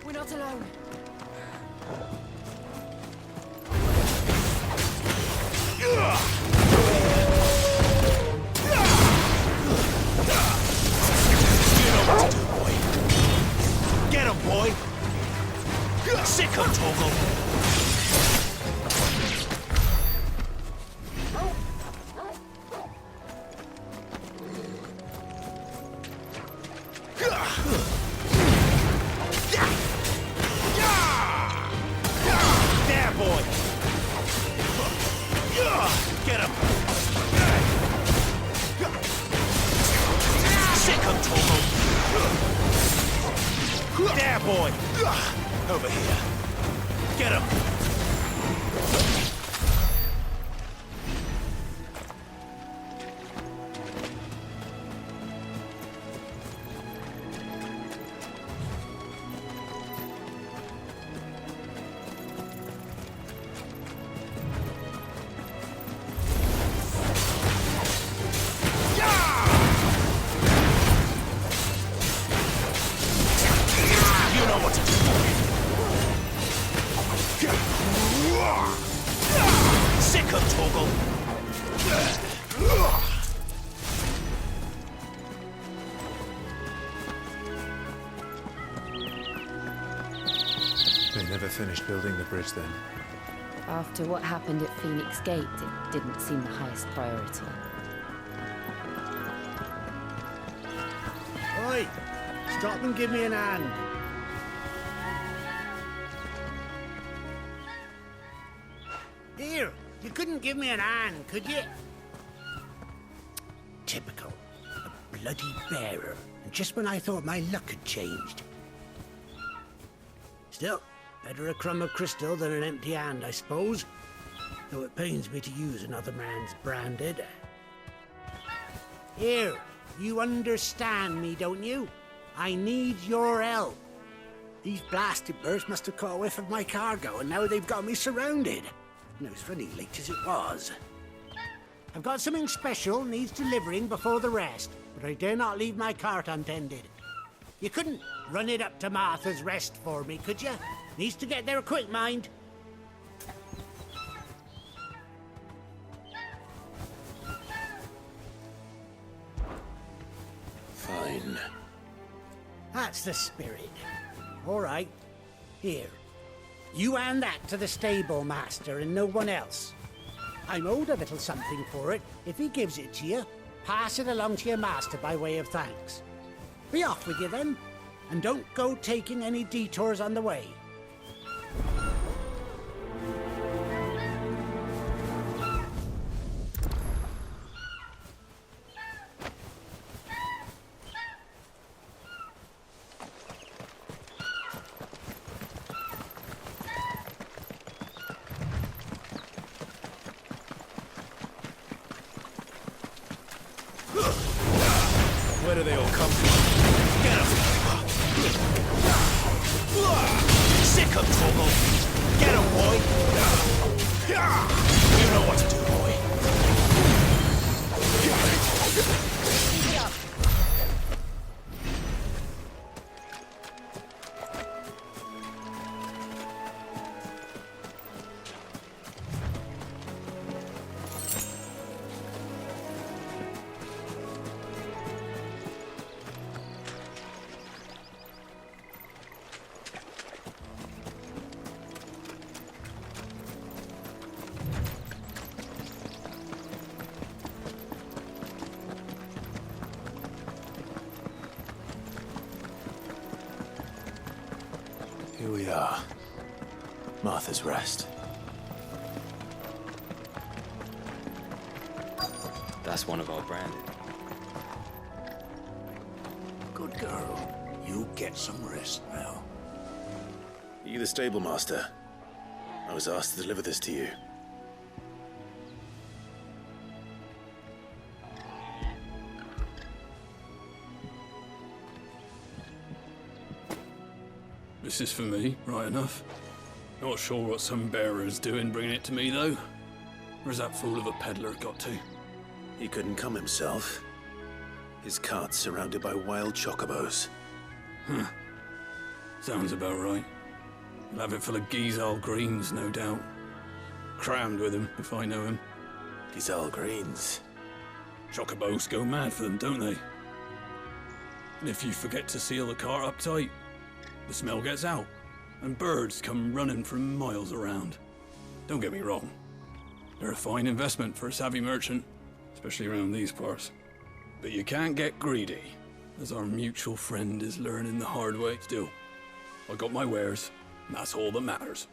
We're not alone. You know what to do, boy. Get him, boy. Sick him, Toggle. There, boy. Get him. Sick him, Toggle. There, boy. Over here. Get him. You know what to do, boy. Sick of Toggle. They never finished building the bridge then. After what happened at Phoenix Gate, it didn't seem the highest priority. Oi! Stop and give me an hand. Here, you couldn't give me an hand, could you? Typical. A bloody bearer. And just when I thought my luck had changed. Still, better a crumb of crystal than an empty hand, I suppose. Though it pains me to use another man's branded. Here, you understand me, don't you? I need your help. These blasted birds must have caught a whiff of my cargo, and now they've got me surrounded. No, it's funny, late as it was. I've got something special needs delivering before the rest, but I dare not leave my cart untended. You couldn't run it up to Martha's Rest for me, could you? Needs to get there quick, mind. Fine. That's the spirit. All right. Here. You hand that to the stable master and no one else. I'm owed a little something for it. If he gives it to you, pass it along to your master by way of thanks. Be off with you then, and don't go taking any detours on the way. Where do they all come from? Get him! Sick of Toggle! Get him, boy! You know what to do, boy. Keep it up. Here we are. Martha's Rest. That's one of our branded. Good girl. You get some rest now. Are you the stable master? I was asked to deliver this to you. This is for me, right enough. Not sure what some bearer's doing bringing it to me, though. Where's that fool of a peddler got to? He couldn't come himself. His cart's surrounded by wild chocobos. Sounds about right. He'll have it full of Gizal greens, no doubt. Crammed with him, if I know him. Gizal greens. Chocobos go mad for them, don't they? And if you forget to seal the car up tight, the smell gets out, and birds come running from miles around. Don't get me wrong. They're a fine investment for a savvy merchant, especially around these parts. But you can't get greedy, as our mutual friend is learning the hard way. Still, I got my wares, and that's all that matters.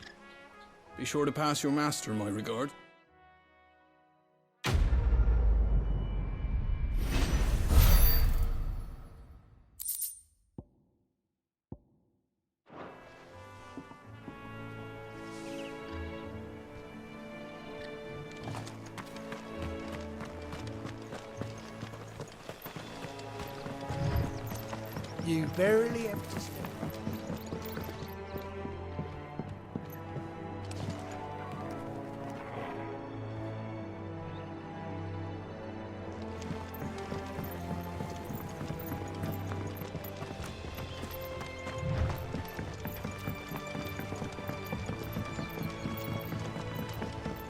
Be sure to pass your master my regard. You barely have to step.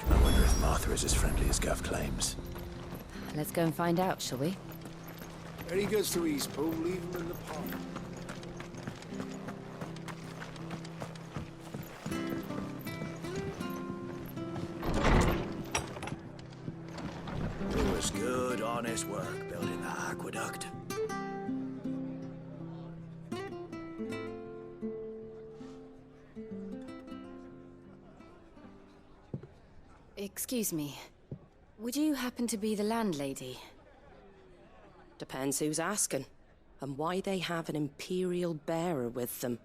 I wonder if Martha is as friendly as Gav claims. Let's go and find out, shall we? When he goes to Eastpool, leave him in the park. It was good, honest work building that aqueduct. Excuse me. Would you happen to be the landlady? Depends who's asking, and why they have an Imperial bearer with them.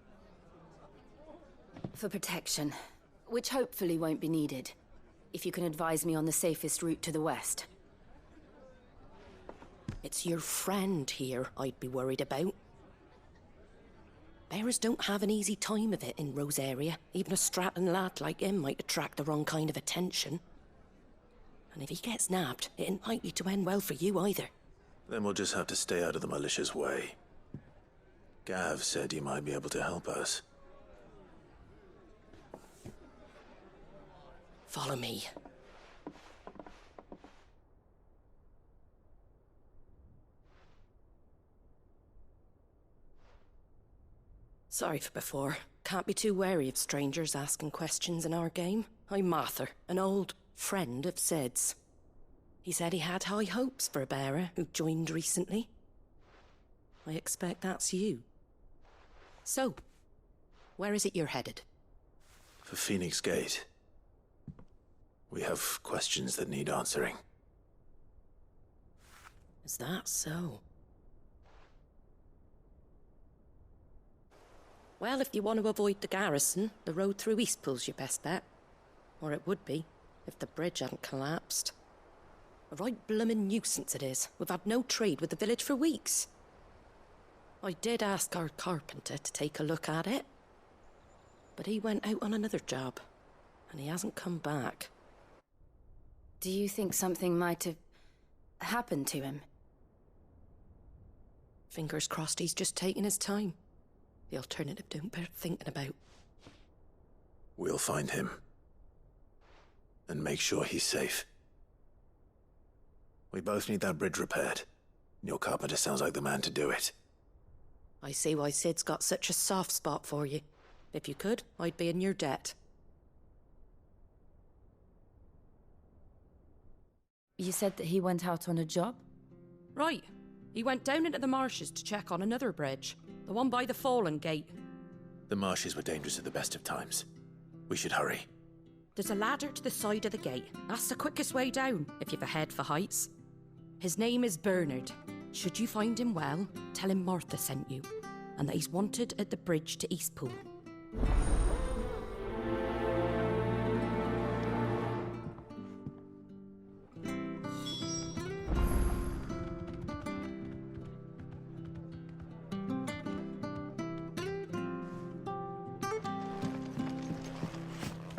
For protection, which hopefully won't be needed. If you can advise me on the safest route to the west. It's your friend here I'd be worried about. Bearers don't have an easy time of it in Rosaria. Even a Stratton lad like him might attract the wrong kind of attention. And if he gets nabbed, it ain't likely to end well for you either. Then we'll just have to stay out of the malicious way. Gav said you might be able to help us. Follow me. Sorry for before. Can't be too wary of strangers asking questions in our game. I'm Martha, an old friend of Sid's. He said he had high hopes for a bearer who joined recently. I expect that's you. So, where is it you're headed? For Phoenix Gate. We have questions that need answering. Is that so? Well, if you want to avoid the garrison, the road through Eastpool's your best bet. Or it would be, if the bridge hadn't collapsed. A right bloomin' nuisance it is. We've had no trade with the village for weeks. I did ask our carpenter to take a look at it. But he went out on another job, and he hasn't come back. Do you think something might have happened to him? Fingers crossed he's just taking his time. The alternative don't bear thinking about. We'll find him. And make sure he's safe. We both need that bridge repaired. Your carpenter sounds like the man to do it. I see why Sid's got such a soft spot for you. If you could, I'd be in your debt. You said that he went out on a job? Right. He went down into the marshes to check on another bridge. The one by the Fallen Gate. The marshes were dangerous at the best of times. We should hurry. There's a ladder to the side of the gate. That's the quickest way down, if you've a head for heights. His name is Bernard. Should you find him well, tell him Martha sent you, and that he's wanted at the bridge to Eastpool.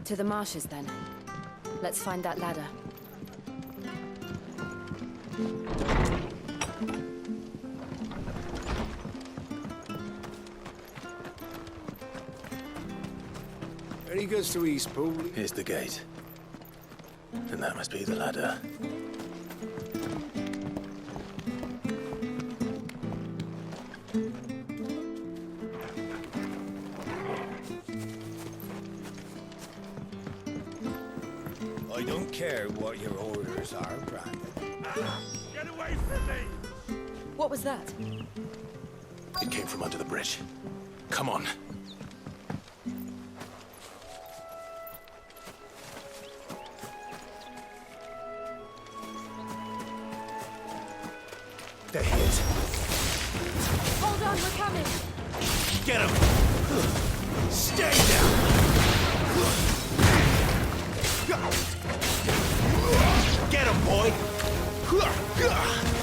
To the marshes, then. Let's find that ladder. Ferry goes to Eastpool. Here's the gate. And that must be the ladder. I don't care what your orders are, Brandon. Get away from me! What was that? It came from under the bridge. Come on. They're hit. Hold on, we're coming! Get him! Stay down! Get him, boy!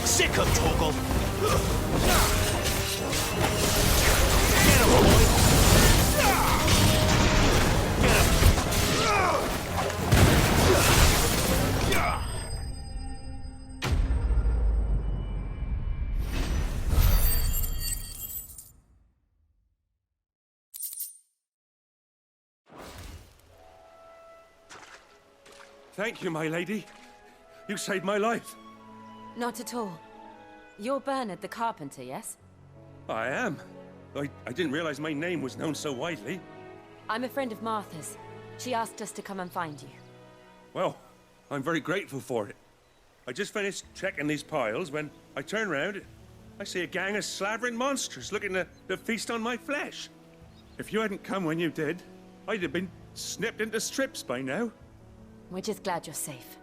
Sick him, Torgal! Get him, boy! Get him! Thank you, my lady. You saved my life. Not at all. You're Bernard the carpenter, yes? I am. I didn't realize my name was known so widely. I'm a friend of Martha's. She asked us to come and find you. Well, I'm very grateful for it. I just finished checking these piles when I turn around. I see a gang of slavering monsters looking to feast on my flesh. If you hadn't come when you did, I'd have been snipped into strips by now. We're just glad you're safe.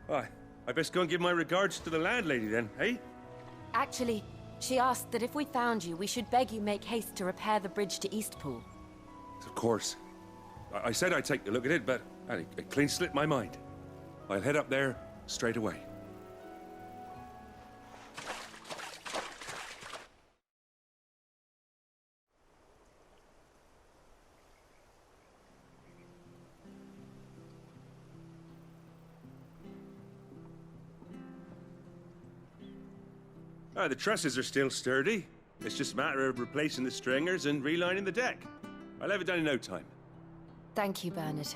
Why, I best go and give my regards to the landlady then, eh? Actually, she asked that if we found you, we should beg you make haste to repair the bridge to Eastpool. Of course. I said I'd take a look at it, but it clean slipped my mind. I'll head up there straight away. The trusses are still sturdy. It's just a matter of replacing the stringers and relining the deck. I'll have it done in no time. Thank you, Bernard.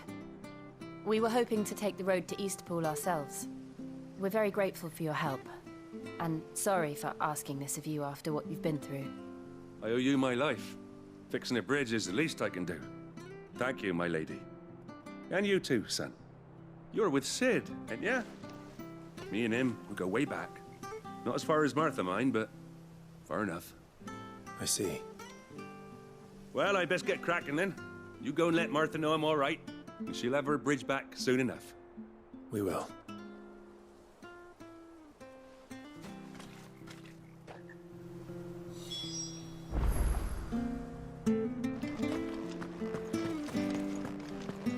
We were hoping to take the road to Eastpool ourselves. We're very grateful for your help. And sorry for asking this of you after what you've been through. I owe you my life. Fixing a bridge is the least I can do. Thank you, my lady. And you too, son. You're with Sid, ain't ya? Me and him, we go way back. Not as far as Martha, mind, but far enough. I see. Well, I best get cracking then. You go and let Martha know I'm all right, and she'll have her bridge back soon enough. We will.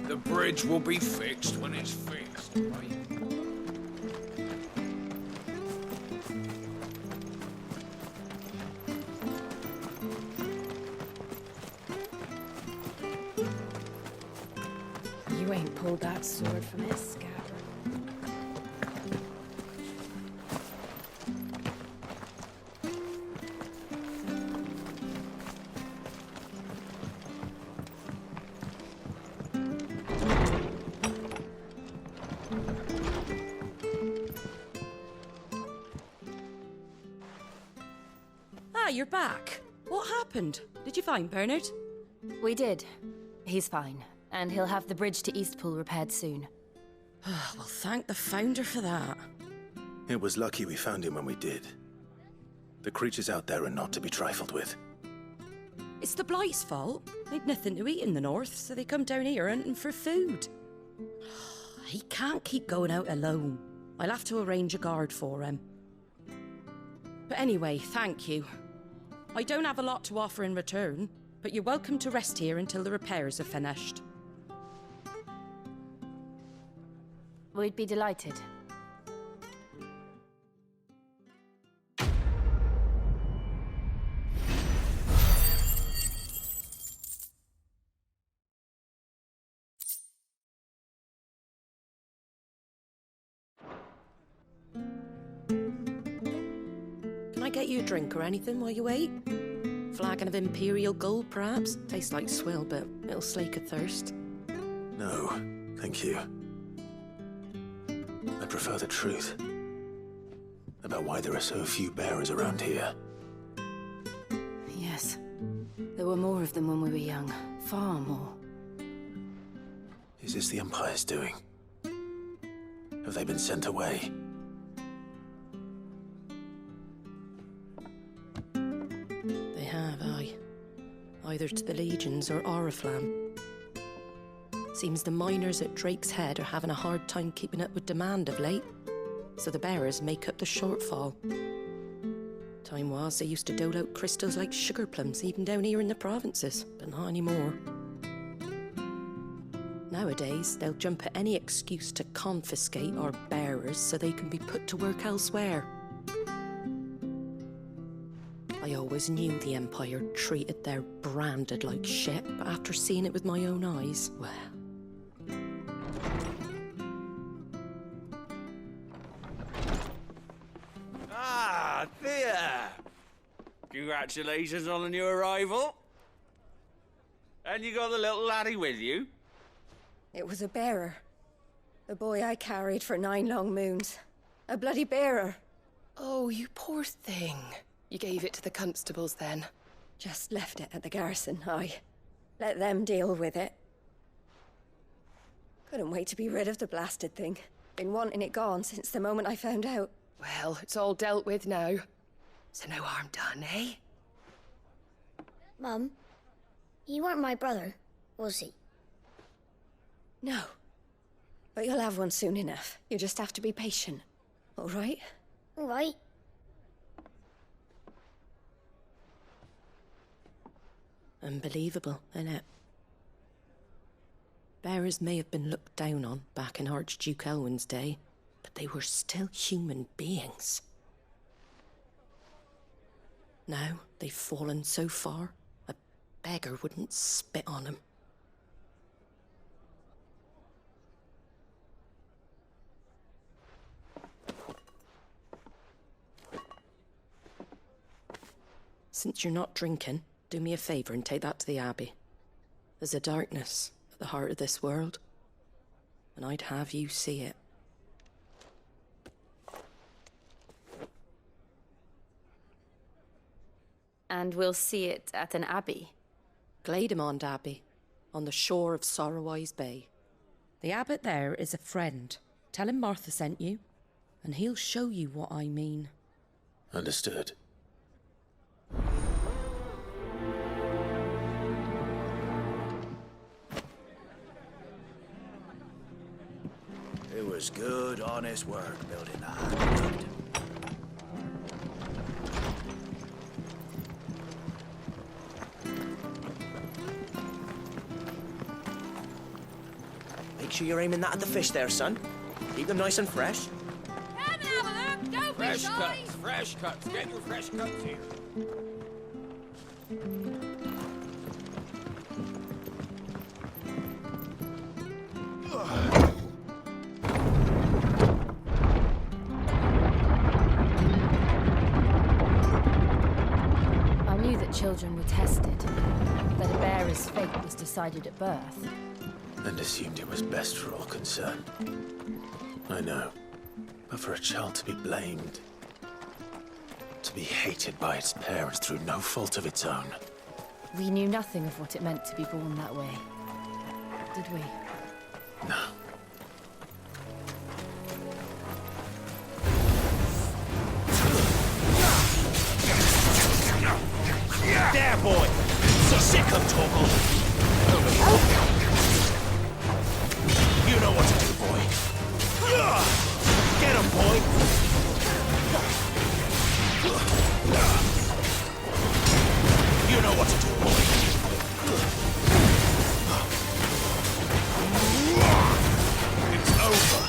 The bridge will be fixed when it's fixed, right? You ain't pulled that sword from his scabbard. Ah, you're back. What happened? Did you find Bernard? We did. He's fine. And he'll have the bridge to Eastpool repaired soon. Well, thank the Founder for that. It was lucky we found him when we did. The creatures out there are not to be trifled with. It's the Blight's fault. They'd nothing to eat in the north, so they come down here hunting for food. He can't keep going out alone. I'll have to arrange a guard for him. But anyway, thank you. I don't have a lot to offer in return, but you're welcome to rest here until the repairs are finished. We'd be delighted. Can I get you a drink or anything while you wait? Flagon of Imperial gold, perhaps? Tastes like swill, but it'll slake a thirst. No, thank you. I prefer the truth. About why there are so few bearers around here. Yes. There were more of them when we were young. Far more. Is this the Empire's doing? Have they been sent away? They have, aye. Either to the Legions or Oriflamme. Seems the miners at Drake's Head are having a hard time keeping up with demand of late, so the bearers make up the shortfall. Time was they used to dole out crystals like sugar plums even down here in the provinces, but not anymore. Nowadays, they'll jump at any excuse to confiscate our bearers so they can be put to work elsewhere. I always knew the Empire treated their branded like shit, but after seeing it with my own eyes, well... Ah, Thea! Congratulations on the new arrival. And you got the little laddie with you? It was a bearer. The boy I carried for 9 long moons. A bloody bearer. Oh, you poor thing. You gave it to the constables then? Just left it at the garrison, aye. Let them deal with it. Couldn't wait to be rid of the blasted thing. Been wanting it gone since the moment I found out. Well, it's all dealt with now. So no harm done, eh? Mum, you weren't my brother, was he? No. But you'll have one soon enough. You just have to be patient. All right? All right. Unbelievable, innit? Bearers may have been looked down on back in Archduke Elwin's day, but they were still human beings. Now they've fallen so far, a beggar wouldn't spit on them. Since you're not drinking, do me a favour and take that to the Abbey. There's a darkness at the heart of this world, and I'd have you see it. And we'll see it at an abbey? Glademond Abbey, on the shore of Sorrowwise Bay. The abbot there is a friend. Tell him Martha sent you, and he'll show you what I mean. Understood. It was good, honest work building that. Make sure you're aiming that at the fish there, son. Keep them nice and fresh. Come and have a look, don't Fresh be shy. cuts, fresh cuts. Get your fresh cuts here. I knew that children were tested, that a bearer's fate was decided at birth. And assumed it was best for all concerned. I know. But for a child to be blamed, to be hated by its parents through no fault of its own. We knew nothing of what it meant to be born that way, did we? No. There, boy! So sick of Torgal! You know what to do, boy. Get him, boy! You know what to do, boy. It's over.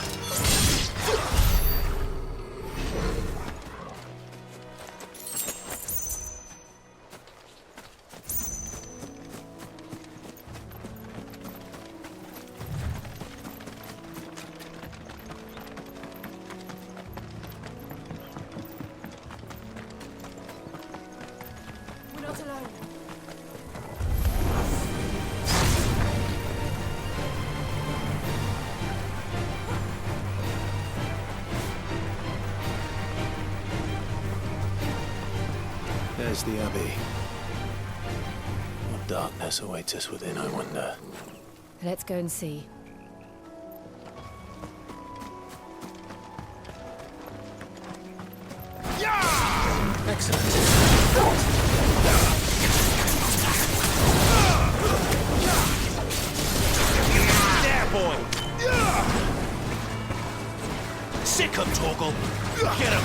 Where's the Abbey? What darkness awaits us within, I wonder? Let's go and see. Excellent. There, boy! Sick 'em, Torgal! Get him!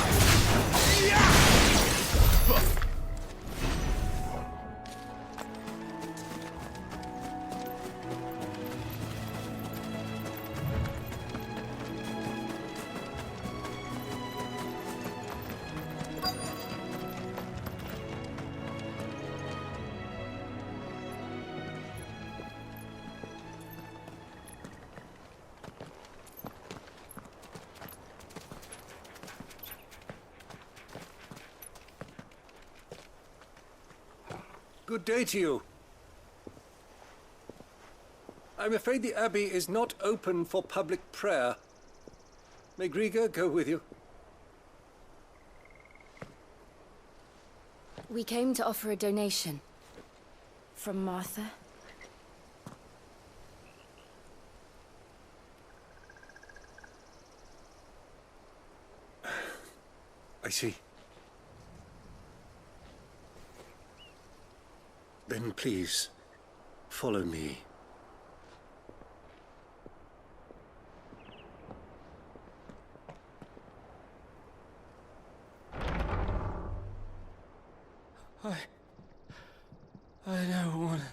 Good day to you. I'm afraid the Abbey is not open for public prayer. May Griga go with you? We came to offer a donation. From Martha. I see. Then please, follow me. I don't want to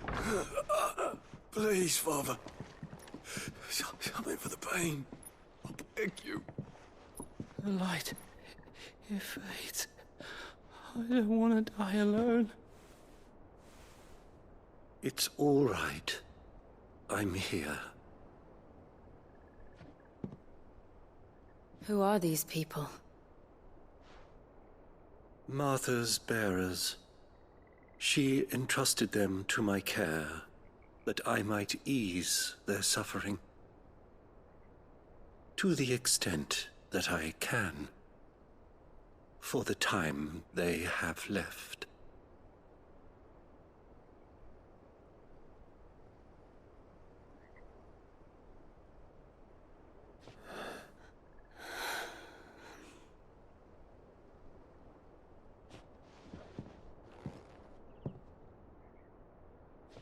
die. Please, Father. Something for the pain. I beg you. The light, it fades. I don't want to die alone. It's all right. I'm here. Who are these people? Martha's bearers. She entrusted them to my care, that I might ease their suffering. To the extent that I can. For the time they have left.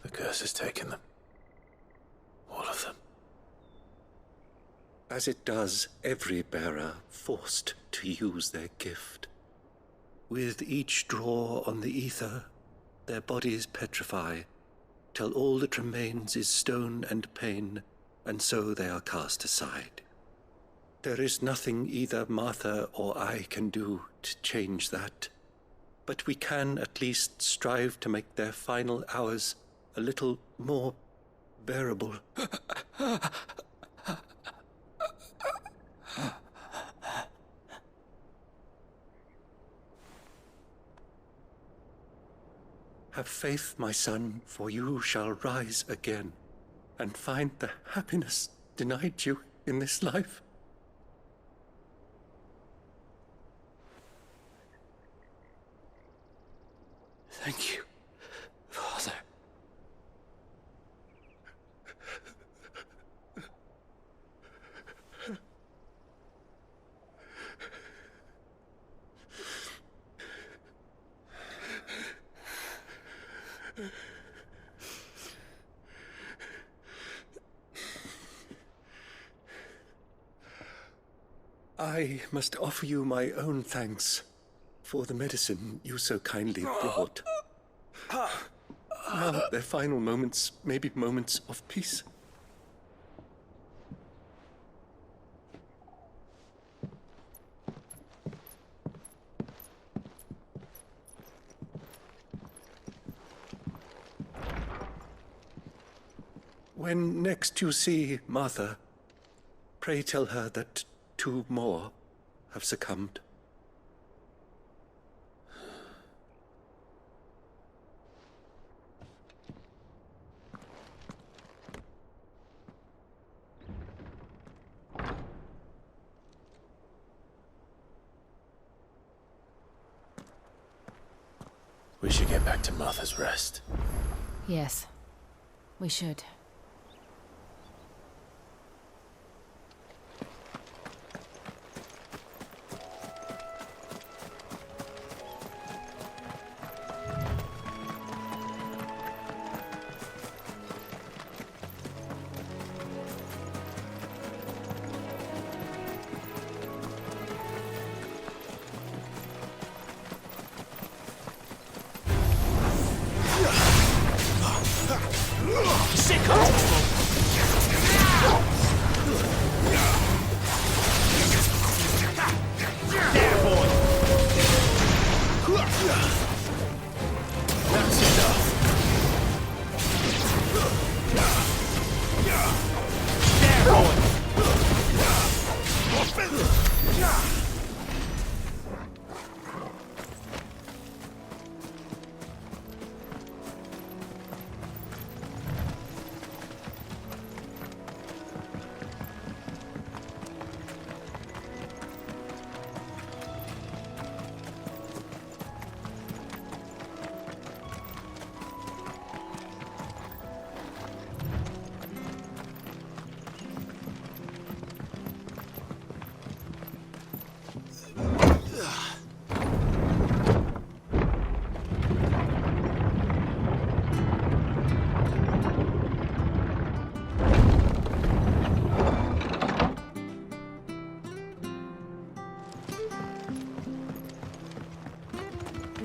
The curse has taken them. All of them. As it does every bearer forced to use their gift. With each draw on the ether, their bodies petrify, till all that remains is stone and pain, and so they are cast aside. There is nothing either Martha or I can do to change that, but we can at least strive to make their final hours a little more bearable. Have faith, my son, for you shall rise again, and find the happiness denied you in this life. Thank you, Father. I must offer you my own thanks for the medicine you so kindly brought. Now their final moments may be moments of peace. When next you see Martha, pray tell her that 2 more have succumbed. We should get back to Martha's Rest. Yes, we should.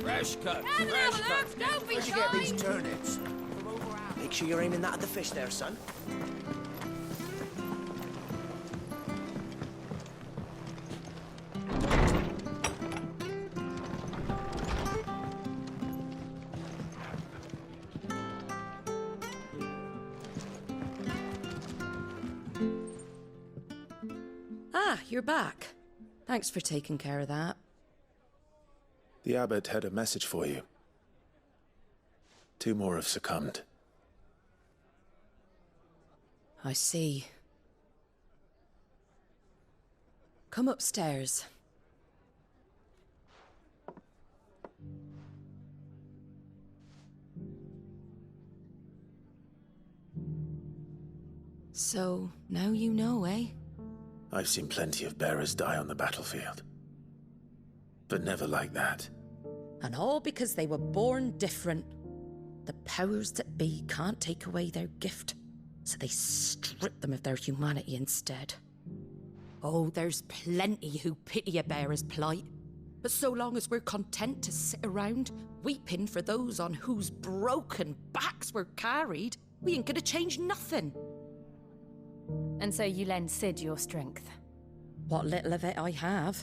Fresh cut, fresh cut. Where'd you get these turnips? Make sure you're aiming that at the fish there, son. Ah, you're back. Thanks for taking care of that. The abbot had a message for you. 2 more have succumbed. I see. Come upstairs. So, now you know, eh? I've seen plenty of bearers die on the battlefield. But never like that. And all because they were born different. The powers that be can't take away their gift, so they strip them of their humanity instead. Oh, there's plenty who pity a bearer's plight. But so long as we're content to sit around, weeping for those on whose broken backs we're carried, we ain't gonna change nothing. And so you lend Sid your strength? What little of it I have.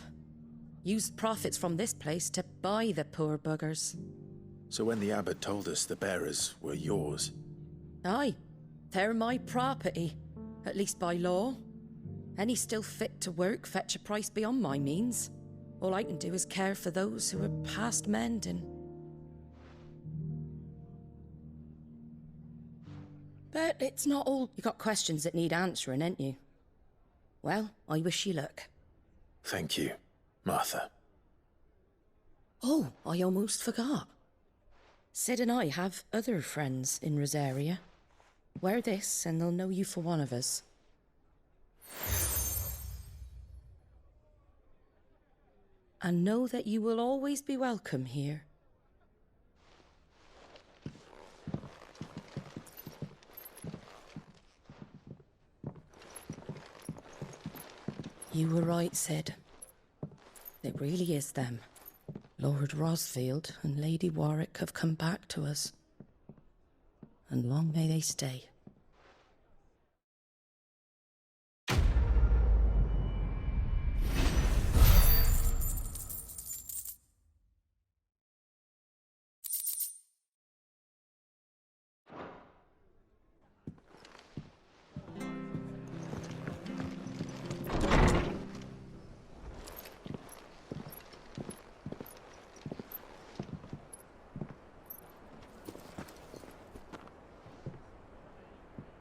Used profits from this place to buy the poor buggers. So when the abbot told us the bearers were yours... Aye, they're my property, at least by law. Any still fit to work fetch a price beyond my means. All I can do is care for those who are past mending. But it's not all. You got questions that need answering, ain't you? Well, I wish you luck. Thank you, Martha. Oh, I almost forgot. Sid and I have other friends in Rosaria. Wear this and they'll know you for one of us. And know that you will always be welcome here. You were right, Sid. It really is them. Lord Rosfield and Lady Warwick have come back to us. And long may they stay.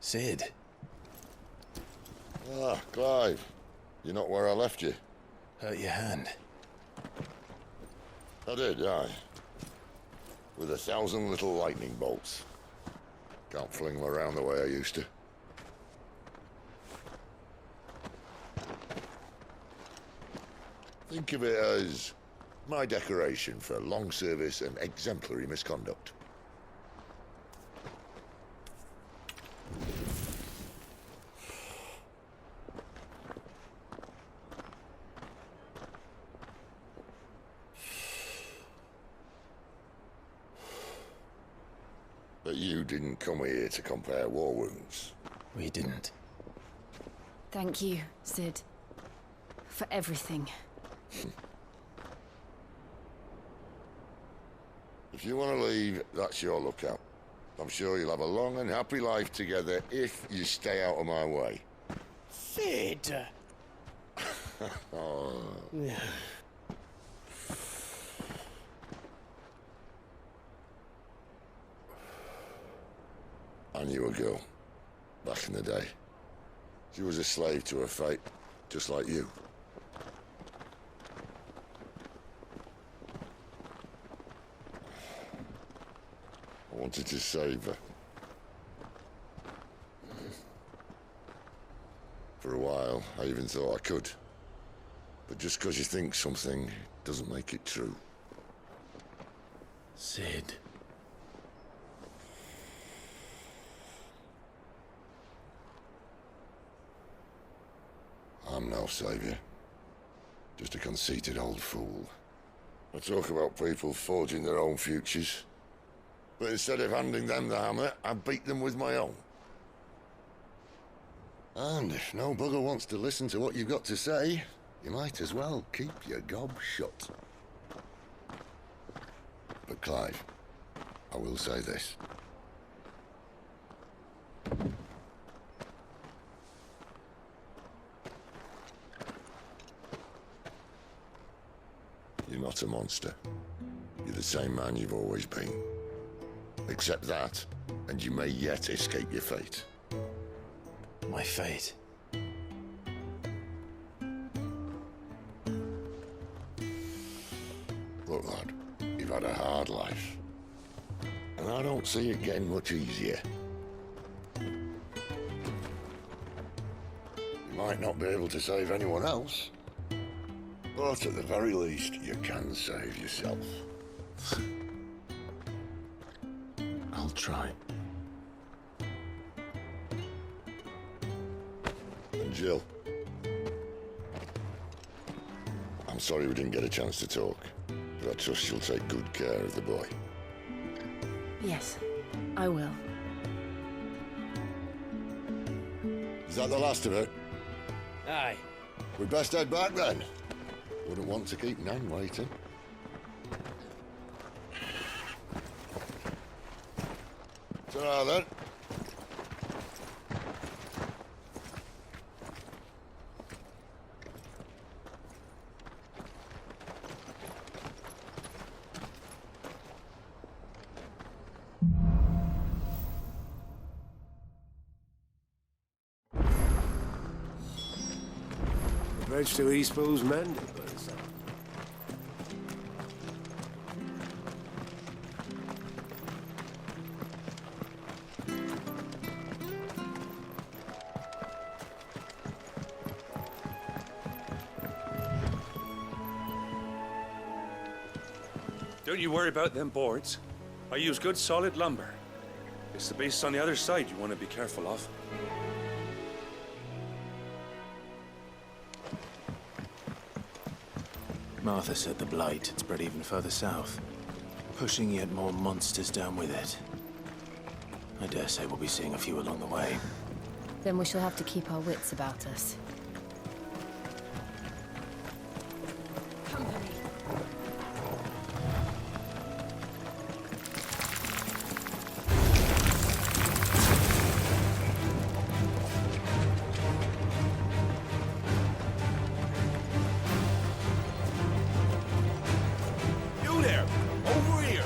Sid. Ah, Clive. You're not where I left you. Hurt your hand. I did, aye. with 1,000 little lightning bolts. Can't fling them around the way I used to. Think of it as my decoration for long service and exemplary misconduct. But you didn't come here to compare war wounds. We didn't. Thank you, Sid. For everything. If you want to leave, that's your lookout. I'm sure you'll have a long and happy life together if you stay out of my way. Sid! Oh. I knew a girl, back in the day. She was a slave to her fate, just like you. I wanted to save her. For a while, I even thought I could. But just because you think something doesn't make it true. Sid. I'm no savior. Just a conceited old fool. I talk about people forging their own futures. But instead of handing them the hammer, I beat them with my own. And if no bugger wants to listen to what you've got to say, you might as well keep your gob shut. But Clive, I will say this. You're not a monster. You're the same man you've always been. Accept that, and you may yet escape your fate. My fate? Look, lad, you've had a hard life. And I don't see it getting much easier. You might not be able to save anyone else, but at the very least, you can save yourself. I'll try. And Jill, I'm sorry we didn't get a chance to talk, but I trust you'll take good care of the boy. Yes, I will. Is that the last of it? Aye. We'd best head back then. Wouldn't want to keep Nan waiting. Ta-ra then. The bridge to East Pool's mended, but it's Don't you worry about them boards. I use good solid lumber. It's the beasts on the other side you want to be careful of. Martha said the blight had spread even further south, pushing yet more monsters down with it. I dare say we'll be seeing a few along the way. Then we shall have to keep our wits about us. You there! Over here!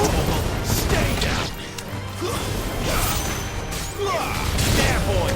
Torgal. Stay down. There, boy.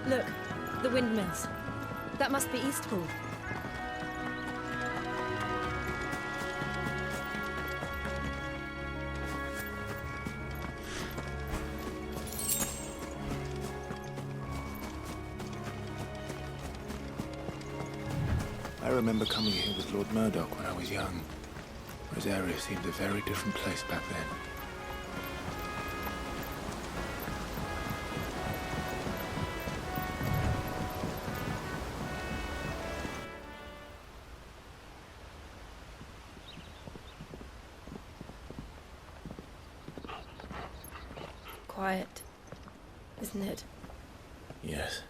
Look, the windmills. That must be Eastpool. I remember coming here with Lord Murdoch when I was young. Rosaria seemed a very different place back then. Quiet, isn't it? Yes.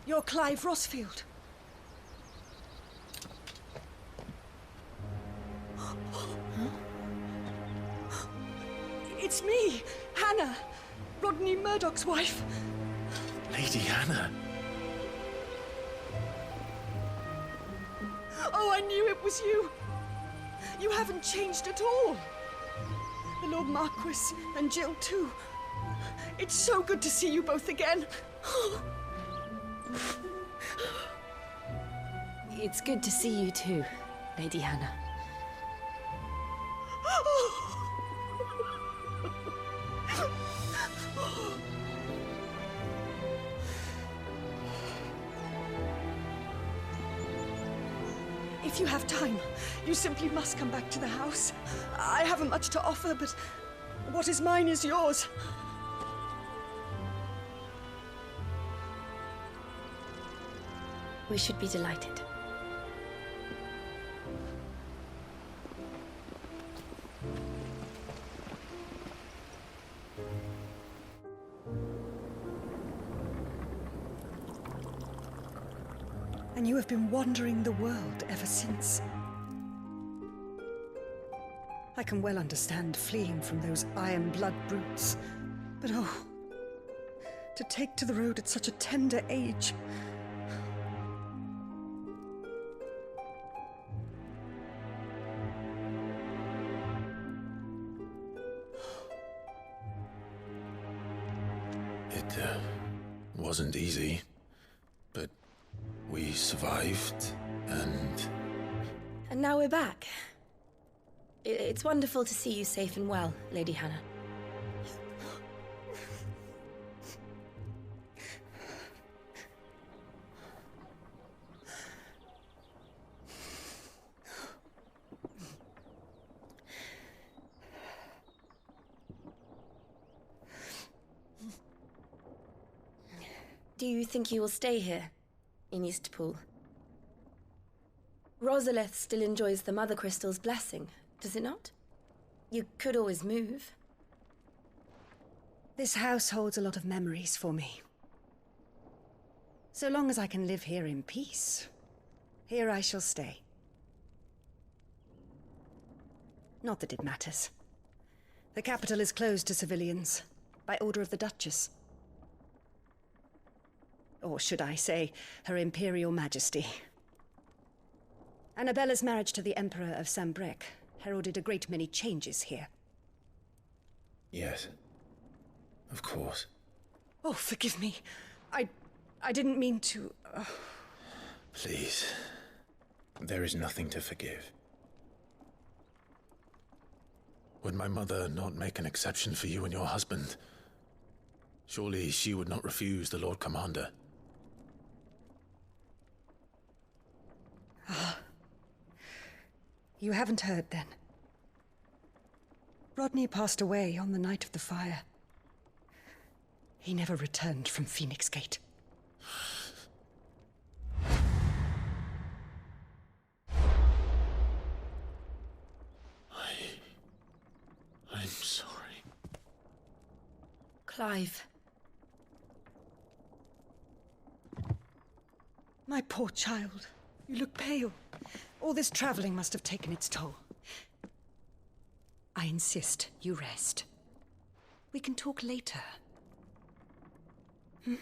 You're Clive Rosfield. It's me, Hannah, Rodney Murdoch's wife. Lady Hannah. Oh, I knew it was you. You haven't changed at all. The Lord Marquis and Jill too. It's so good to see you both again. It's good to see you too, Lady Hannah. If you have time, you simply must come back to the house. I haven't much to offer, but what is mine is yours. We should be delighted. And you have been wandering the world ever since. I can well understand fleeing from those iron blood brutes, but oh, to take to the road at such a tender age. It wasn't easy, but we survived, and now we're back. It's wonderful to see you safe and well, Lady Hannah. Do you think you will stay here, in Eastpool? Rosalith still enjoys the Mother Crystal's blessing, does it not? You could always move. This house holds a lot of memories for me. So long as I can live here in peace, here I shall stay. Not that it matters. The capital is closed to civilians, by order of the Duchess. Or should I say, Her Imperial Majesty. Annabella's marriage to the Emperor of Sambrec heralded a great many changes here. yes, of course. Oh, forgive me. I didn't mean to... Please, there is nothing to forgive. Would my mother not make an exception for you and your husband? Surely she would not refuse the Lord Commander. You haven't heard, then. Rodney passed away on the night of the fire. He never returned from Phoenix Gate. Clive. My poor child. You look pale. All this traveling must have taken its toll. I insist you rest. We can talk later. Hmm?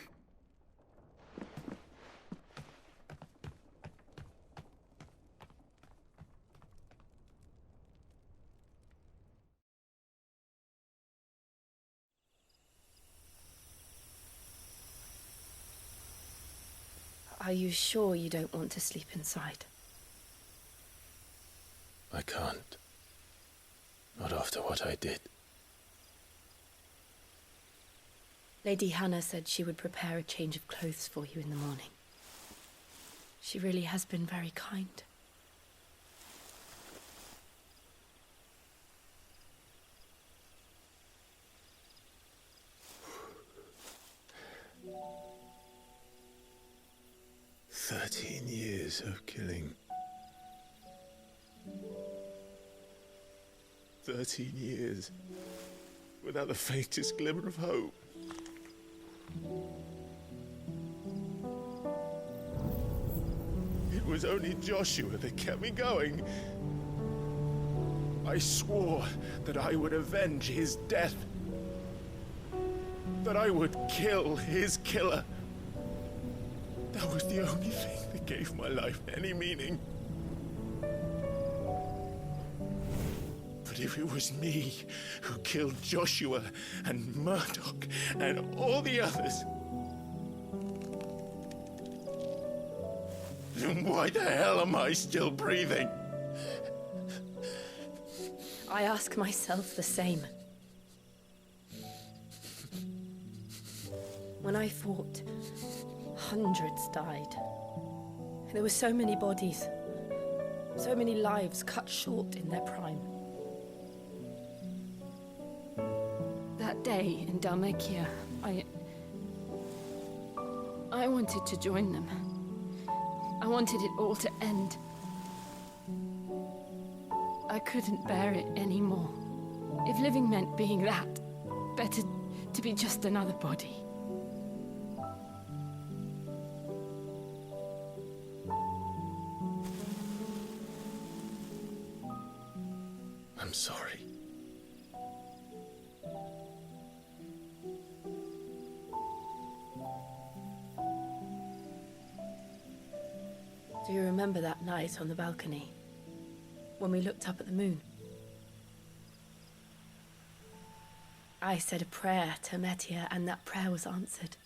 Are you sure you don't want to sleep inside? I can't. Not after what I did. Lady Hannah said she would prepare a change of clothes for you in the morning. She really has been very kind. Years of killing. 13 years without the faintest glimmer of hope. It was only Joshua that kept me going. I swore that I would avenge his death. That I would kill his killer. That was the only thing that gave my life any meaning. But if it was me who killed Joshua and Murdoch and all the others, then why the hell am I still breathing? I ask myself the same. When I fought, hundreds died. There were so many bodies, so many lives cut short in their prime. That day in Dalmekia, I wanted to join them. I wanted it all to end. I couldn't bear it anymore. If living meant being that, better to be just another body. I'm sorry. Do you remember that night on the balcony, when we looked up at the moon? I said a prayer to Metia, and that prayer was answered.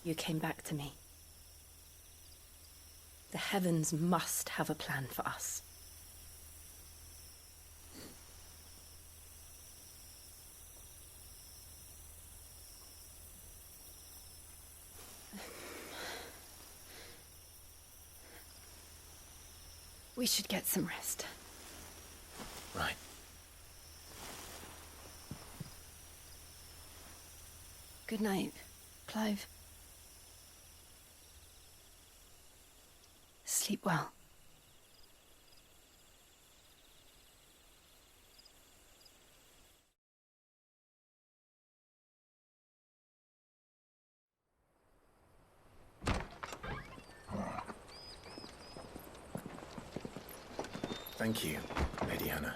You came back to me. The heavens must have a plan for us. We should get some rest. Right. Good night, Clive. Sleep well. Thank you, Lady Hannah.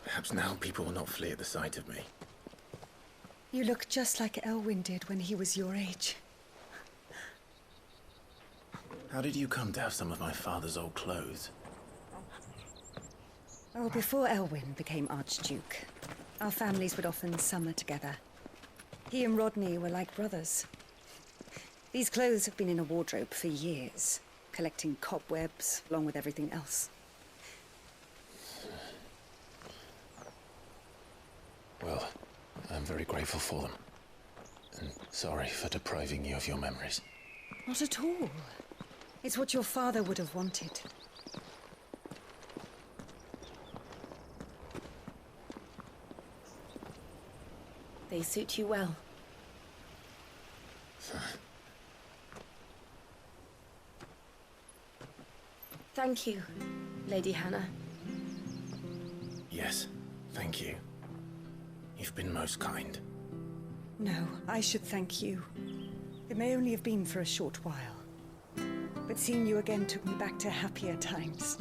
Perhaps now people will not flee at the sight of me. You look just like Elwyn did when he was your age. How did you come to have some of my father's old clothes? Oh, before Elwyn became Archduke, our families would often summer together. He and Rodney were like brothers. These clothes have been in a wardrobe for years, collecting cobwebs along with everything else. Well, I'm very grateful for them. And sorry for depriving you of your memories. Not at all. It's what your father would have wanted. They suit you well. Thank you, Lady Hannah. Yes, thank you. You've been most kind. No, I should thank you. It may only have been for a short while, but seeing you again took me back to happier times.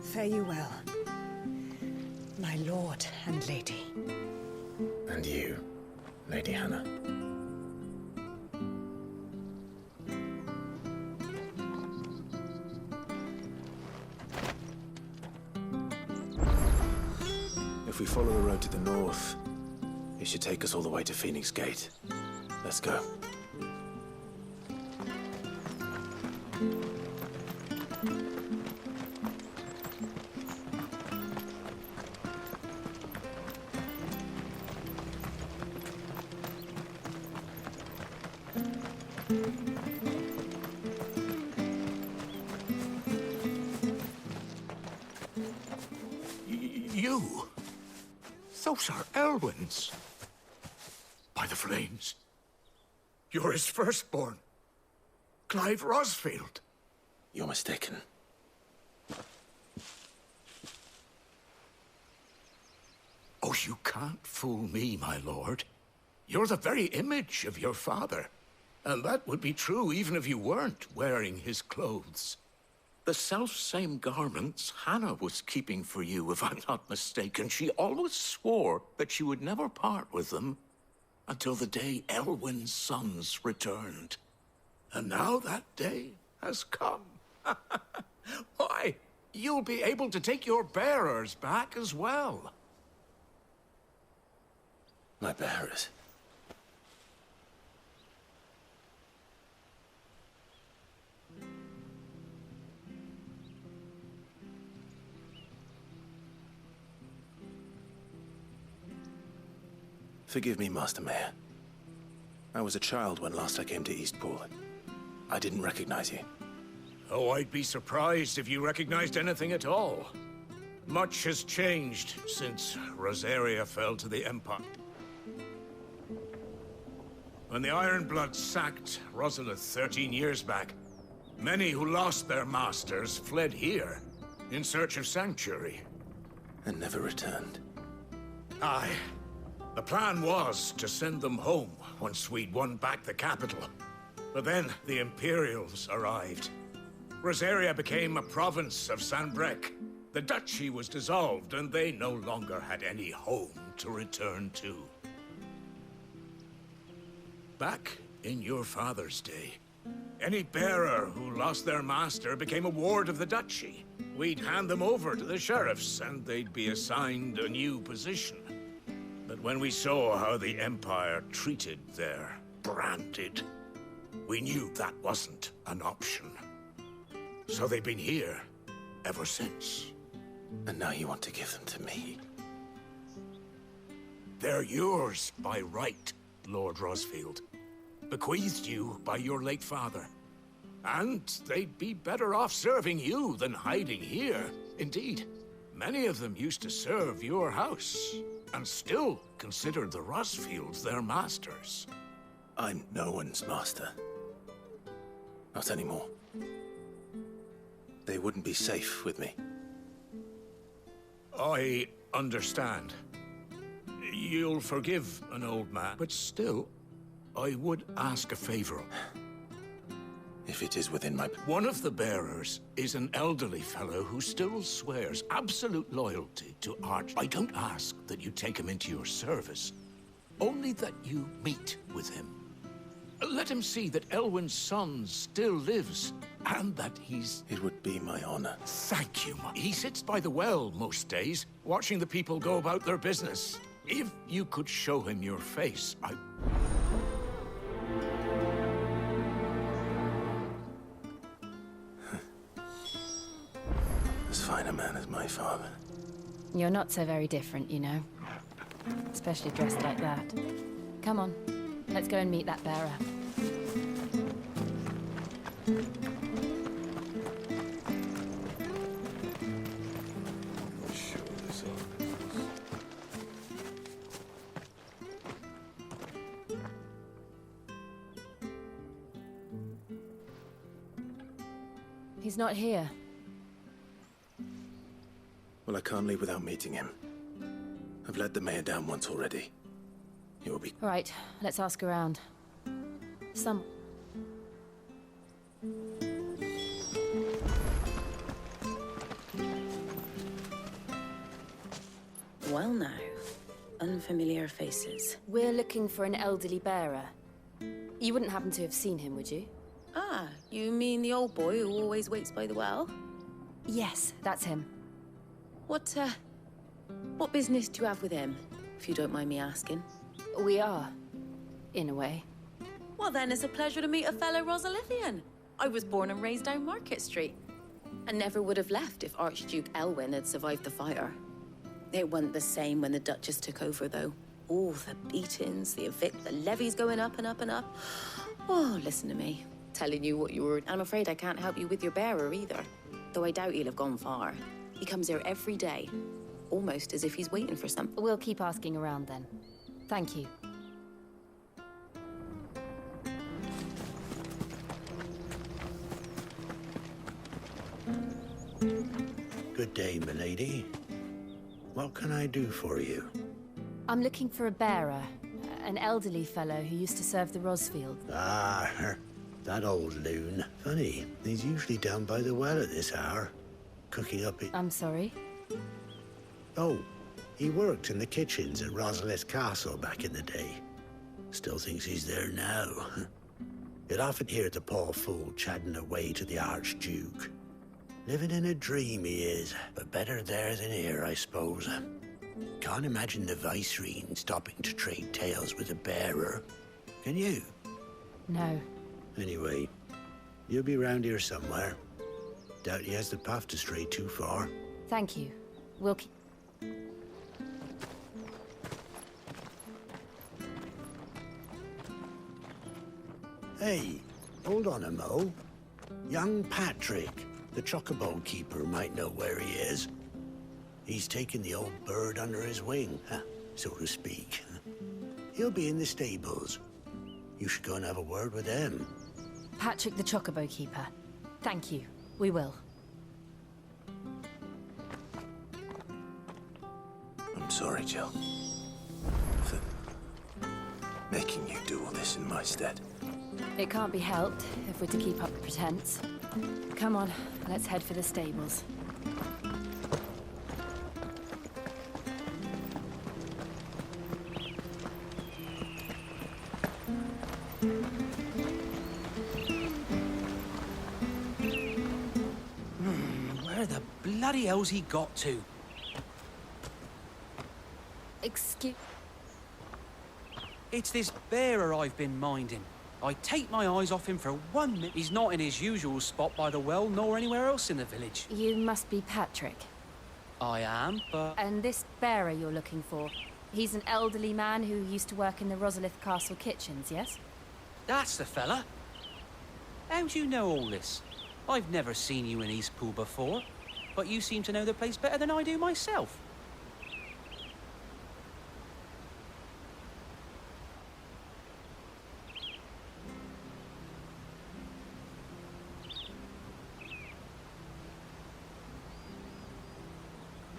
Fare you well, my lord and lady. And you, Lady Hannah. If we follow the road to the north, it should take us all the way to Phoenix Gate. Let's go. You? Those are Elwyn's. By the flames. You're his firstborn. Clive Rosfield. You're mistaken. Oh, you can't fool me, my lord. You're the very image of your father. And that would be true even if you weren't wearing his clothes. The self-same garments Hannah was keeping for you, if I'm not mistaken. She always swore that she would never part with them until the day Elwyn's sons returned. And now that day has come. Why, you'll be able to take your bearers back as well. My bearers? Forgive me, Master Mayor. I was a child when last I came to Eastpool. I didn't recognize you. Oh, I'd be surprised if you recognized anything at all. Much has changed since Rosaria fell to the Empire. When the Ironbloods sacked Rosalith 13 years back, many who lost their masters fled here in search of sanctuary. And never returned. Aye. The plan was to send them home once we'd won back the capital. But then the Imperials arrived. Rosaria became a province of Sanbreque. The duchy was dissolved, and they no longer had any home to return to. Back in your father's day, any bearer who lost their master became a ward of the duchy. We'd hand them over to the sheriffs, and they'd be assigned a new position. But when we saw how the Empire treated their branded, we knew that wasn't an option. So they've been here ever since. And now you want to give them to me? They're yours by right, Lord Rosfield. Bequeathed you by your late father. And they'd be better off serving you than hiding here. Indeed, many of them used to serve your house, and still considered the Rosfields their masters. I'm no one's master. Not anymore. They wouldn't be safe with me. I understand. You'll forgive an old man, but still, I would ask a favor. If it is within my... One of the bearers is an elderly fellow who still swears absolute loyalty to Arch. I don't ask that you take him into your service, only that you meet with him. Let him see that Elwyn's son still lives, and that he's... It would be my honor. Thank you, He sits by the well most days, watching the people go about their business. If you could show him your face, As fine a man as my father. You're not so very different, you know. Especially dressed like that. Come on, let's go and meet that bearer. He's not here. Well, I can't leave without meeting him. I've let the mayor down once already. He will be... All right, let's ask around. Well now, unfamiliar faces. We're looking for an elderly bearer. You wouldn't happen to have seen him, would you? Ah, you mean the old boy who always waits by the well? Yes, that's him. What business do you have with him, if you don't mind me asking? We are, in a way. Well then, it's a pleasure to meet a fellow Rosalithian. I was born and raised down Market Street. And never would have left if Archduke Elwyn had survived the fire. It wasn't the same when the Duchess took over, though. All the beatings, the levies going up and up and up. Oh, listen to me. Telling you what you were... I'm afraid I can't help you with your bearer, either. Though I doubt he'll have gone far. He comes here every day. Almost as if he's waiting for something. We'll keep asking around, then. Thank you. Good day, milady. What can I do for you? I'm looking for a bearer. An elderly fellow who used to serve the Rosfield. Ah, that old loon. Funny, he's usually down by the well at this hour, cooking up it. I'm sorry? Oh, he worked in the kitchens at Rosalith Castle back in the day. Still thinks he's there now. You'd often hear the poor fool chatting away to the Archduke. Living in a dream he is, but better there than here, I suppose. Can't imagine the Viceroy stopping to trade tales with a bearer. Can you? No. Anyway, you'll be round here somewhere. Doubt he has the path to stray too far. Thank you. We'll keep... Hey, hold on a mo. Young Patrick, the chocobo keeper, might know where he is. He's taken the old bird under his wing, so to speak. He'll be in the stables. You should go and have a word with them. Patrick the chocobo keeper. Thank you. We will. I'm sorry, Jill. For making you do all this in my stead. It can't be helped if we're to keep up the pretense. Come on, let's head for the stables. Where the bloody hell's he got to? Excuse... It's this bearer I've been minding. I take my eyes off him for 1 minute. He's not in his usual spot by the well, nor anywhere else in the village. You must be Patrick. I am, but... And this bearer you're looking for, he's an elderly man who used to work in the Rosalith Castle kitchens, yes? That's the fella. How'd you know all this? I've never seen you in Eastpool before, but you seem to know the place better than I do myself.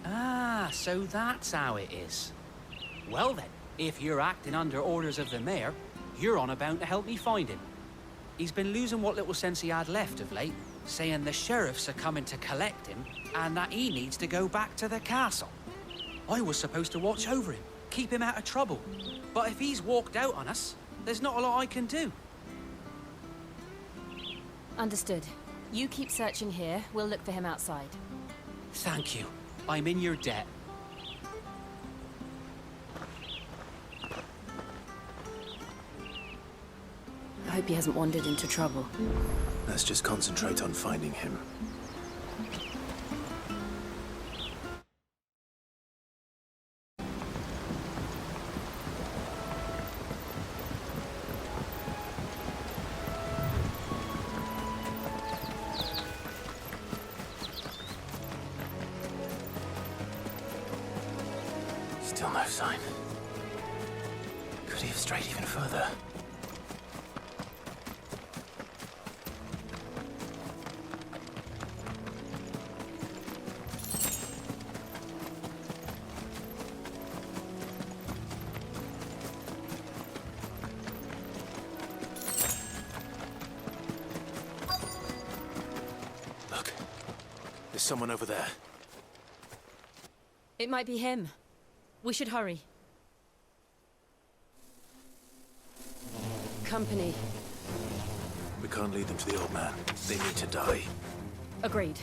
Ah, so that's how it is. Well then, if you're acting under orders of the mayor, you're on about to help me find him. He's been losing what little sense he had left of late, saying the sheriffs are coming to collect him and that he needs to go back to the castle. I was supposed to watch over him, keep him out of trouble. But if he's walked out on us, there's not a lot I can do. Understood. You keep searching here, we'll look for him outside. Thank you. I'm in your debt. I hope he hasn't wandered into trouble. Let's just concentrate on finding him. Still no sign. Could he have strayed even further? someone over there. It might be him. We should hurry. Company. We can't lead them to the old man. They need to die. Agreed.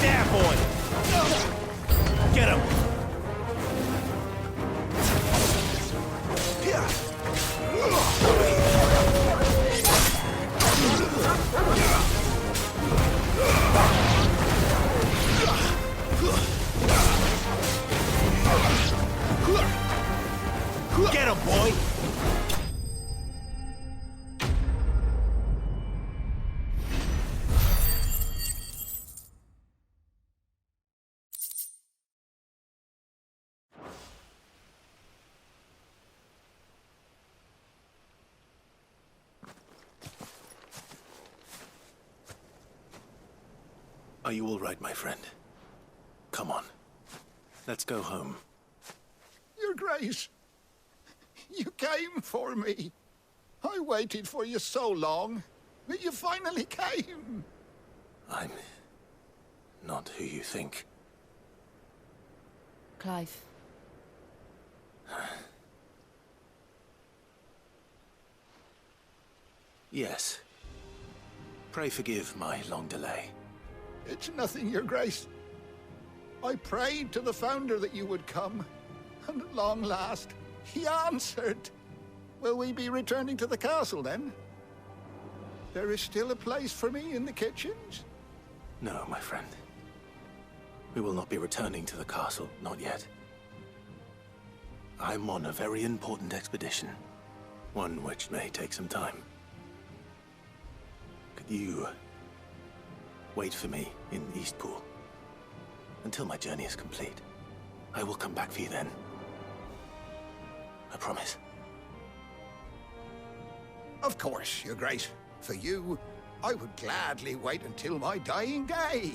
There, boy! Get him! Get him, boy! Are you all right, my friend? Come on. Let's go home. Your Grace, you came for me. I waited for you so long, but you finally came. I'm not who you think. Clive. Yes. Pray forgive my long delay. It's nothing, Your Grace. I prayed to the Founder that you would come, and at long last, he answered. Will we be returning to the castle, then? There is still a place for me in the kitchens? No, my friend. We will not be returning to the castle, not yet. I'm on a very important expedition. One which may take some time. Could you wait for me in Eastpool until my journey is complete? I will come back for you then. I promise. Of course, Your Grace. For you, I would gladly wait until my dying day.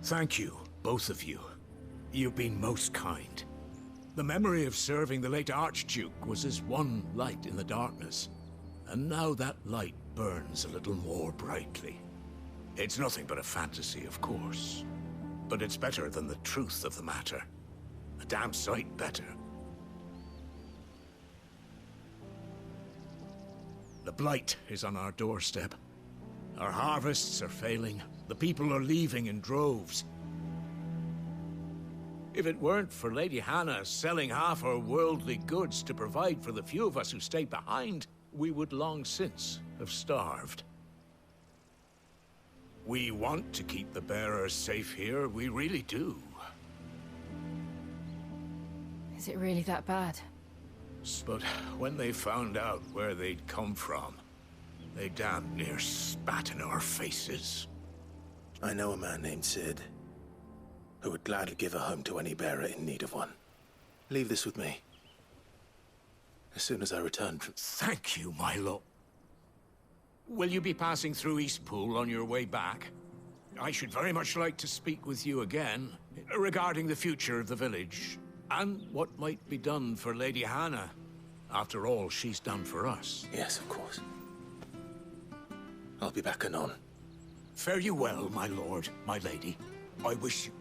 Thank you, both of you. You've been most kind. The memory of serving the late Archduke was as one light in the darkness, and now that light burns a little more brightly. It's nothing but a fantasy, of course, but it's better than the truth of the matter. A damn sight better. The blight is on our doorstep. Our harvests are failing. The people are leaving in droves. If it weren't for Lady Hannah selling half her worldly goods to provide for the few of us who stayed behind, we would long since have starved. We want to keep the bearers safe here, we really do. Is it really that bad? But when they found out where they'd come from, they damn near spat in our faces. I know a man named Sid, who would gladly give a home to any bearer in need of one. Leave this with me. As soon as I return from... Thank you, my lord. Will you be passing through Eastpool on your way back? I should very much like to speak with you again regarding the future of the village and what might be done for Lady Hannah. After all she's done for us. Yes, of course. I'll be back anon. Fare you well, my lord, my lady. I wish you...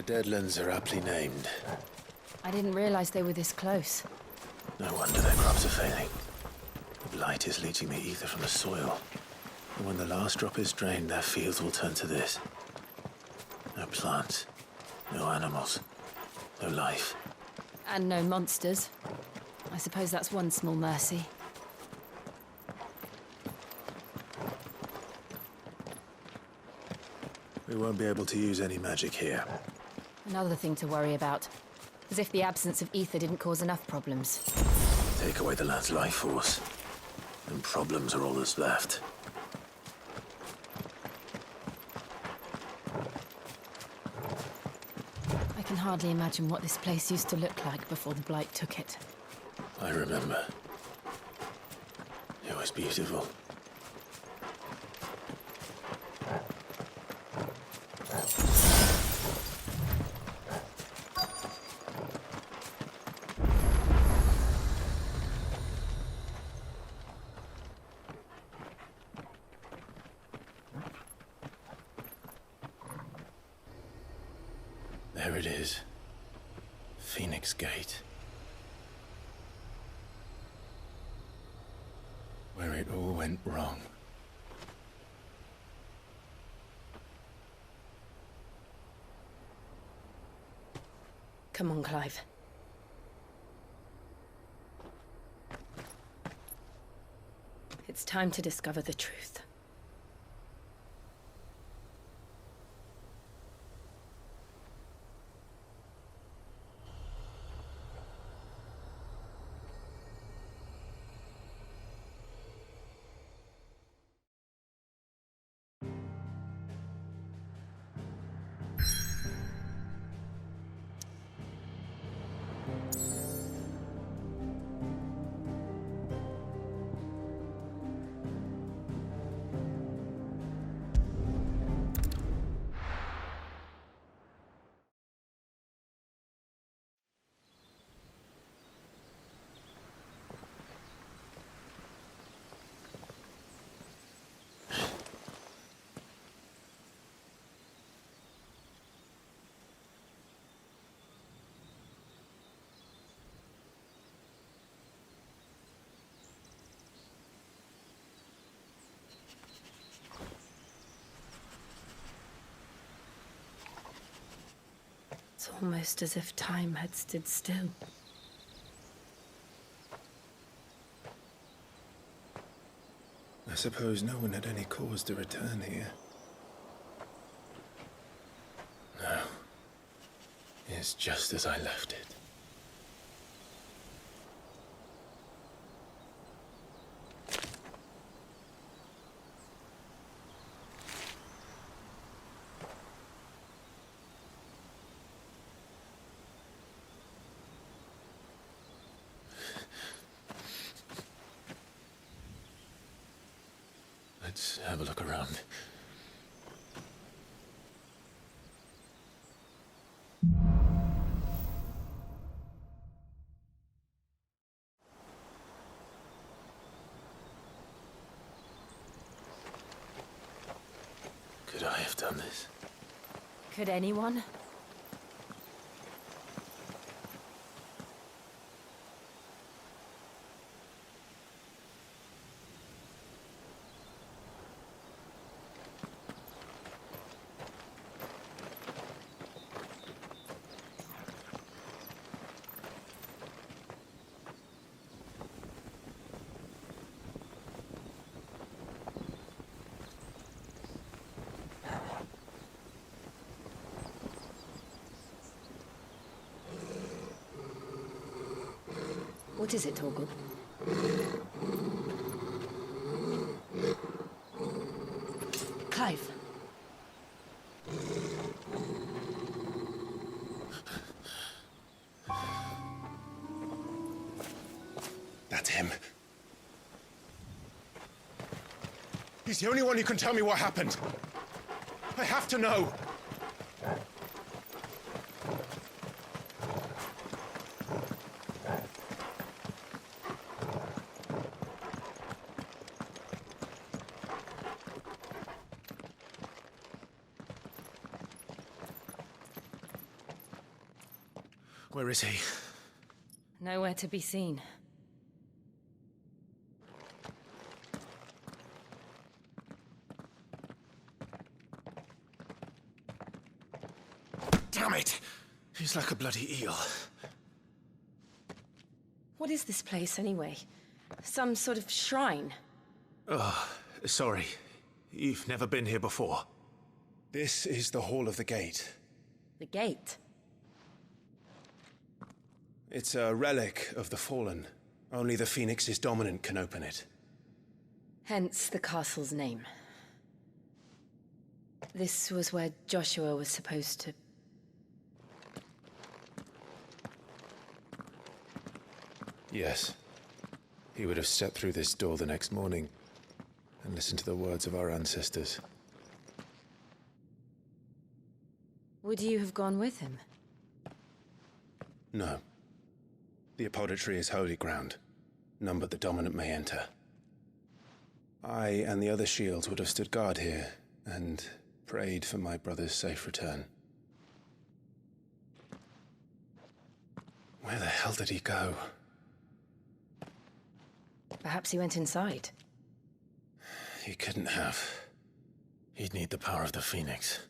Deadlands are aptly named. I didn't realize they were this close. No wonder their crops are failing. The blight is leaching the ether from the soil. And when the last drop is drained, their fields will turn to this. No plants, no animals, no life. And no monsters. I suppose that's one small mercy. We won't be able to use any magic here. Another thing to worry about. As if the absence of ether didn't cause enough problems. Take away the land's life force, and problems are all that's left. I can hardly imagine what this place used to look like before the blight took it. I remember. It was beautiful. There it is. Phoenix Gate. Where it all went wrong. Come on, Clive. It's time to discover the truth. It's almost as if time had stood still. I suppose no one had any cause to return here. No. It's just as I left it. Let's have a look around. Could I have done this? Could anyone? What is it, Torgal? Clive. That's him. He's the only one who can tell me what happened. I have to know. Where is he? Nowhere to be seen. Damn it! He's like a bloody eel. What is this place, anyway? Some sort of shrine? Oh, sorry. You've never been here before. This is the Hall of the Gate. The gate? It's a relic of the Fallen. Only the Phoenix's dominant can open it. Hence the castle's name. This was where Joshua was supposed to... Yes. He would have stepped through this door the next morning and listened to the words of our ancestors. Would you have gone with him? No. The apodatory is holy ground. None but the dominant may enter. I and the other shields would have stood guard here and prayed for my brother's safe return. Where the hell did he go? Perhaps he went inside. He couldn't have. He'd need the power of the Phoenix.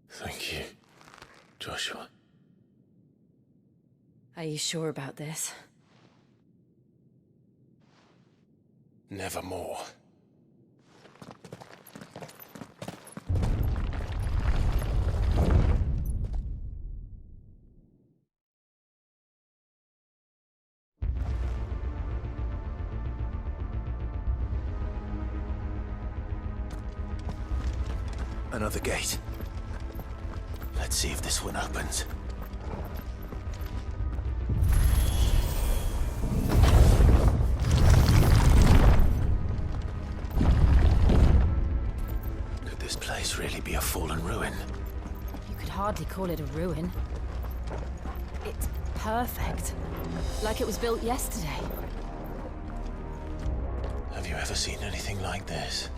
Thank you, Joshua. Are you sure about this? Nevermore. Another gate. Let's see if this one opens. Could this place really be a fallen ruin? You could hardly call it a ruin. It's perfect. Like it was built yesterday. Have you ever seen anything like this?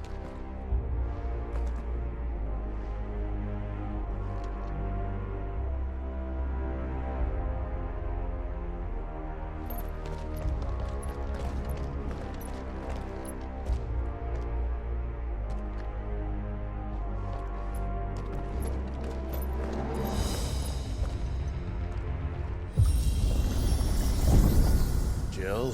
Jill?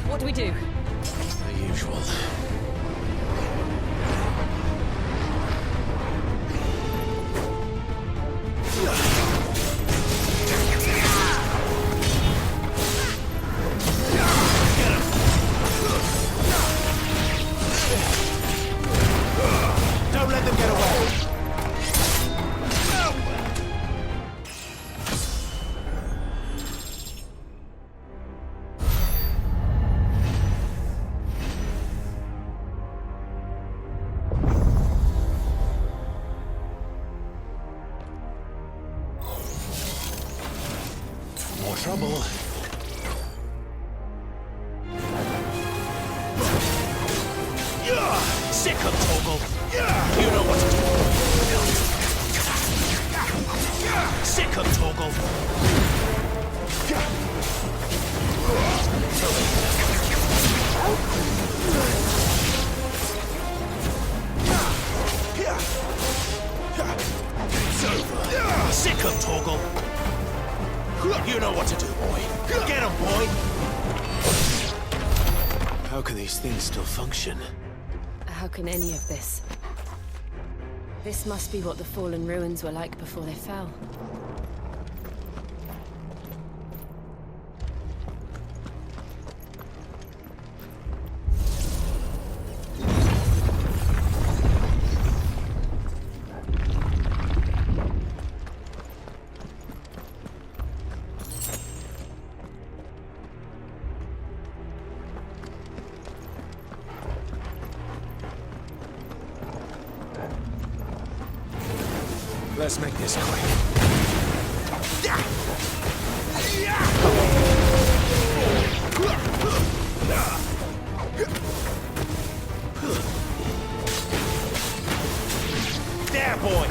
What do we do? The usual. Don't let them get away! More trouble. Sick of Toggle. You know what to do. Sick of Toggle. It's over. Sick of Toggle. You know what to do, boy. Get him, boy. How can these things still function? How can any of this? This must be what the fallen ruins were like before they fell. Let's make this quick. There, boy!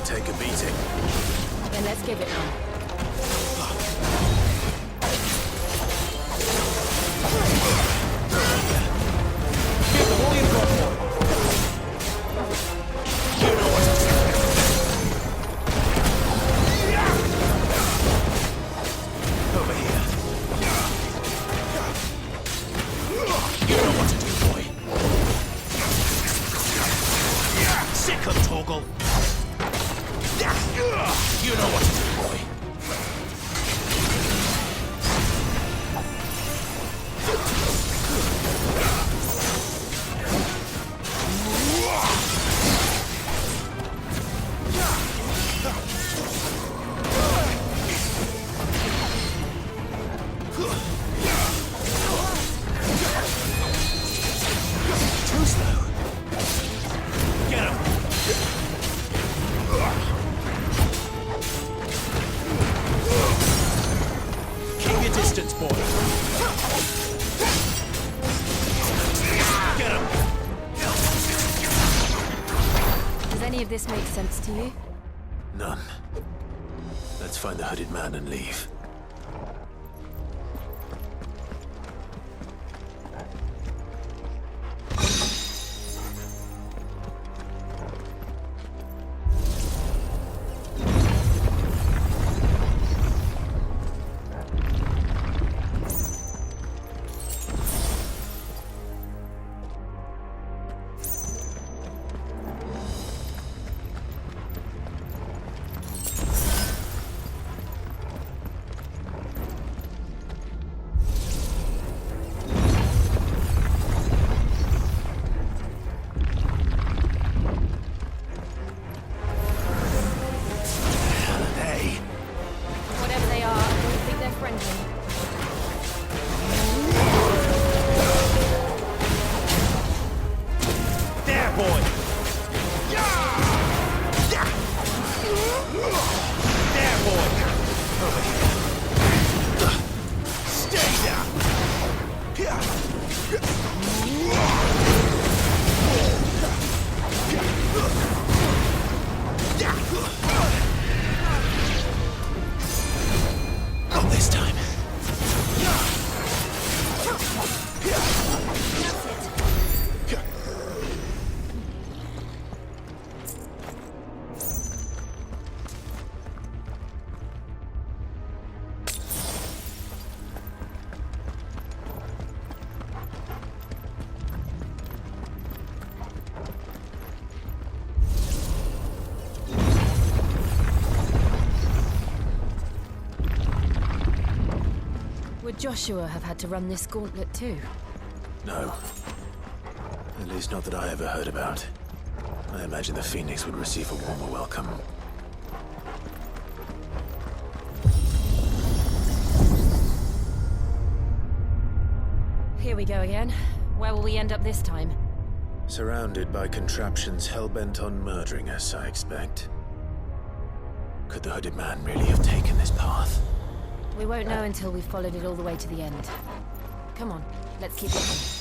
Take a beating. Then let's give it one. Give the volume drop more. You know what to do. Over here. You know what to do, boy. Sick of Torgal. You know what to do, boy. Too slow. Get him. Distance, boy. Get him. Does any of this make sense to you? None. Let's find the hooded man and leave. Would Joshua have had to run this gauntlet too? No. At least not that I ever heard about. I imagine the Phoenix would receive a warmer welcome. Here we go again. Where will we end up this time? Surrounded by contraptions hell-bent on murdering us, I expect. Could the hooded man really have taken this path? We won't know until we've followed it all the way to the end. Come on, let's keep looking.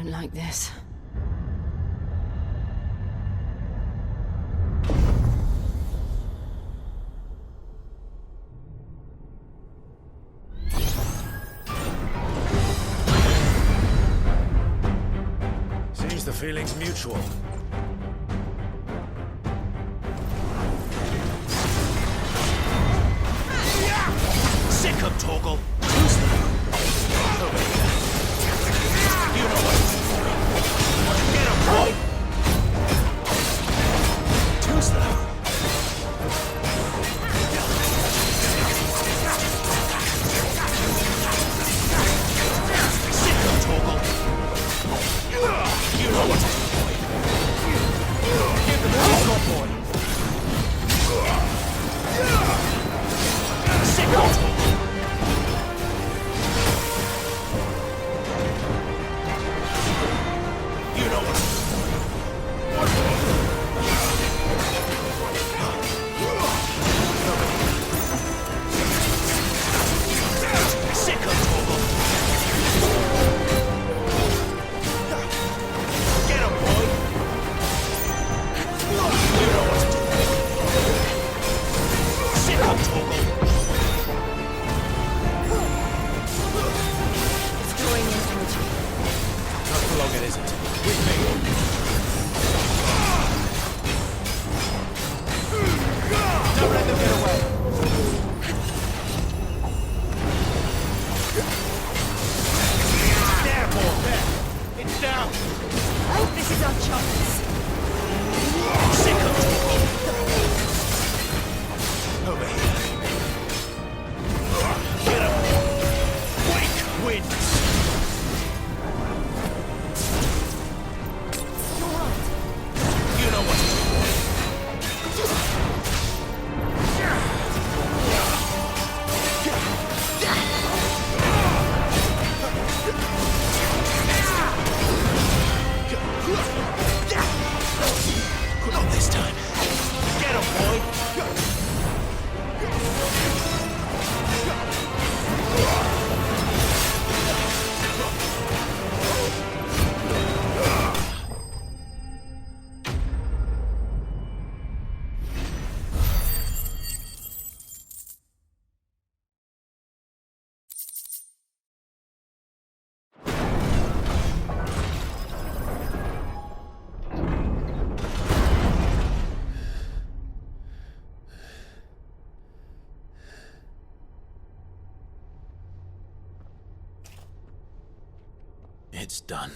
Like this. Seems the feeling's mutual. Sick him, Torgal! Who's that? Over here. You know what? Get him, boy! Too slow. Sick him, Torgal! You know what to do, boy. Give him a go, boy! Sick him, Torgal! It's done.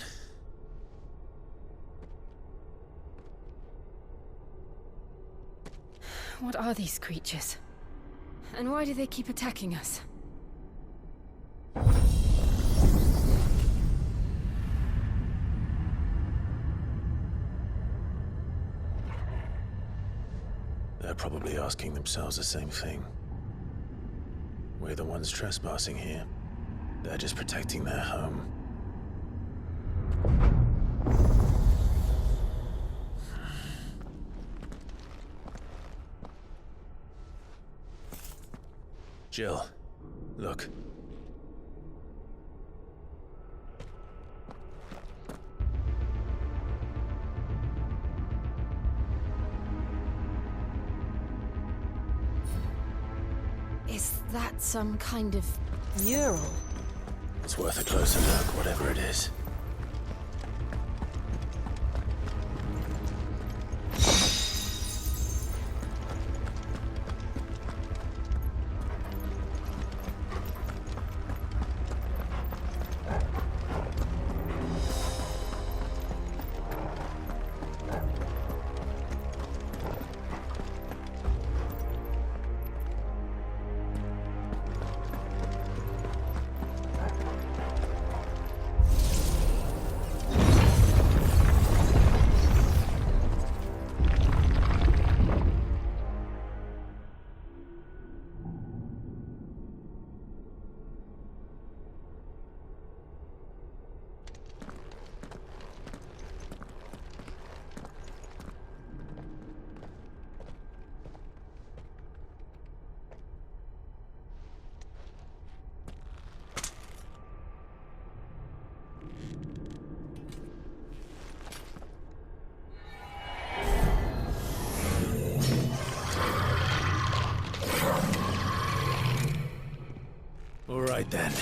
What are these creatures? And why do they keep attacking us? They're probably asking themselves the same thing. We're the ones trespassing here. They're just protecting their home. Jill, look. Is that some kind of mural? It's worth a closer look, whatever it is. All right then.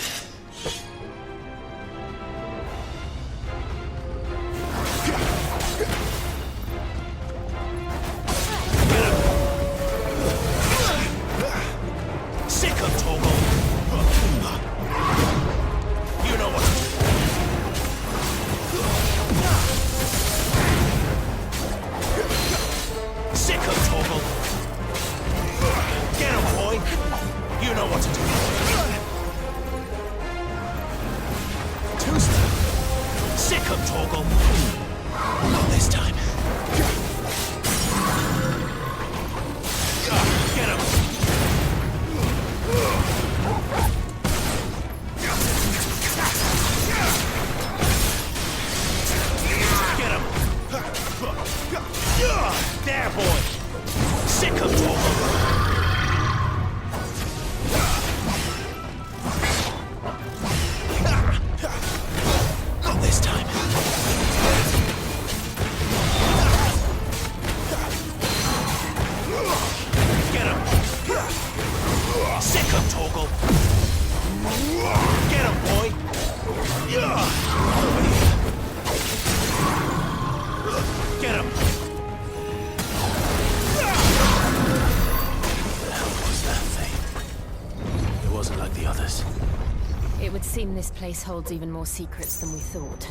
This place holds even more secrets than we thought.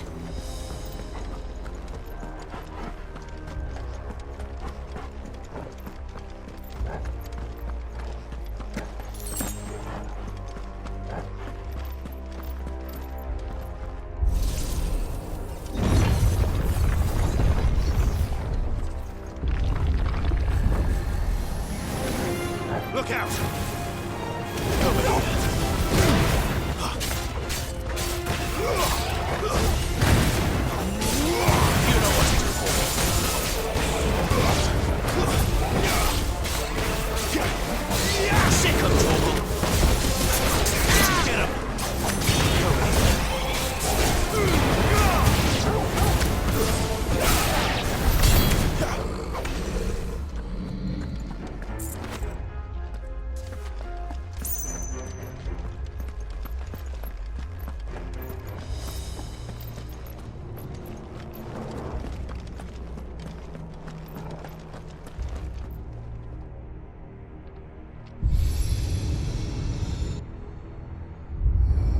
Look out!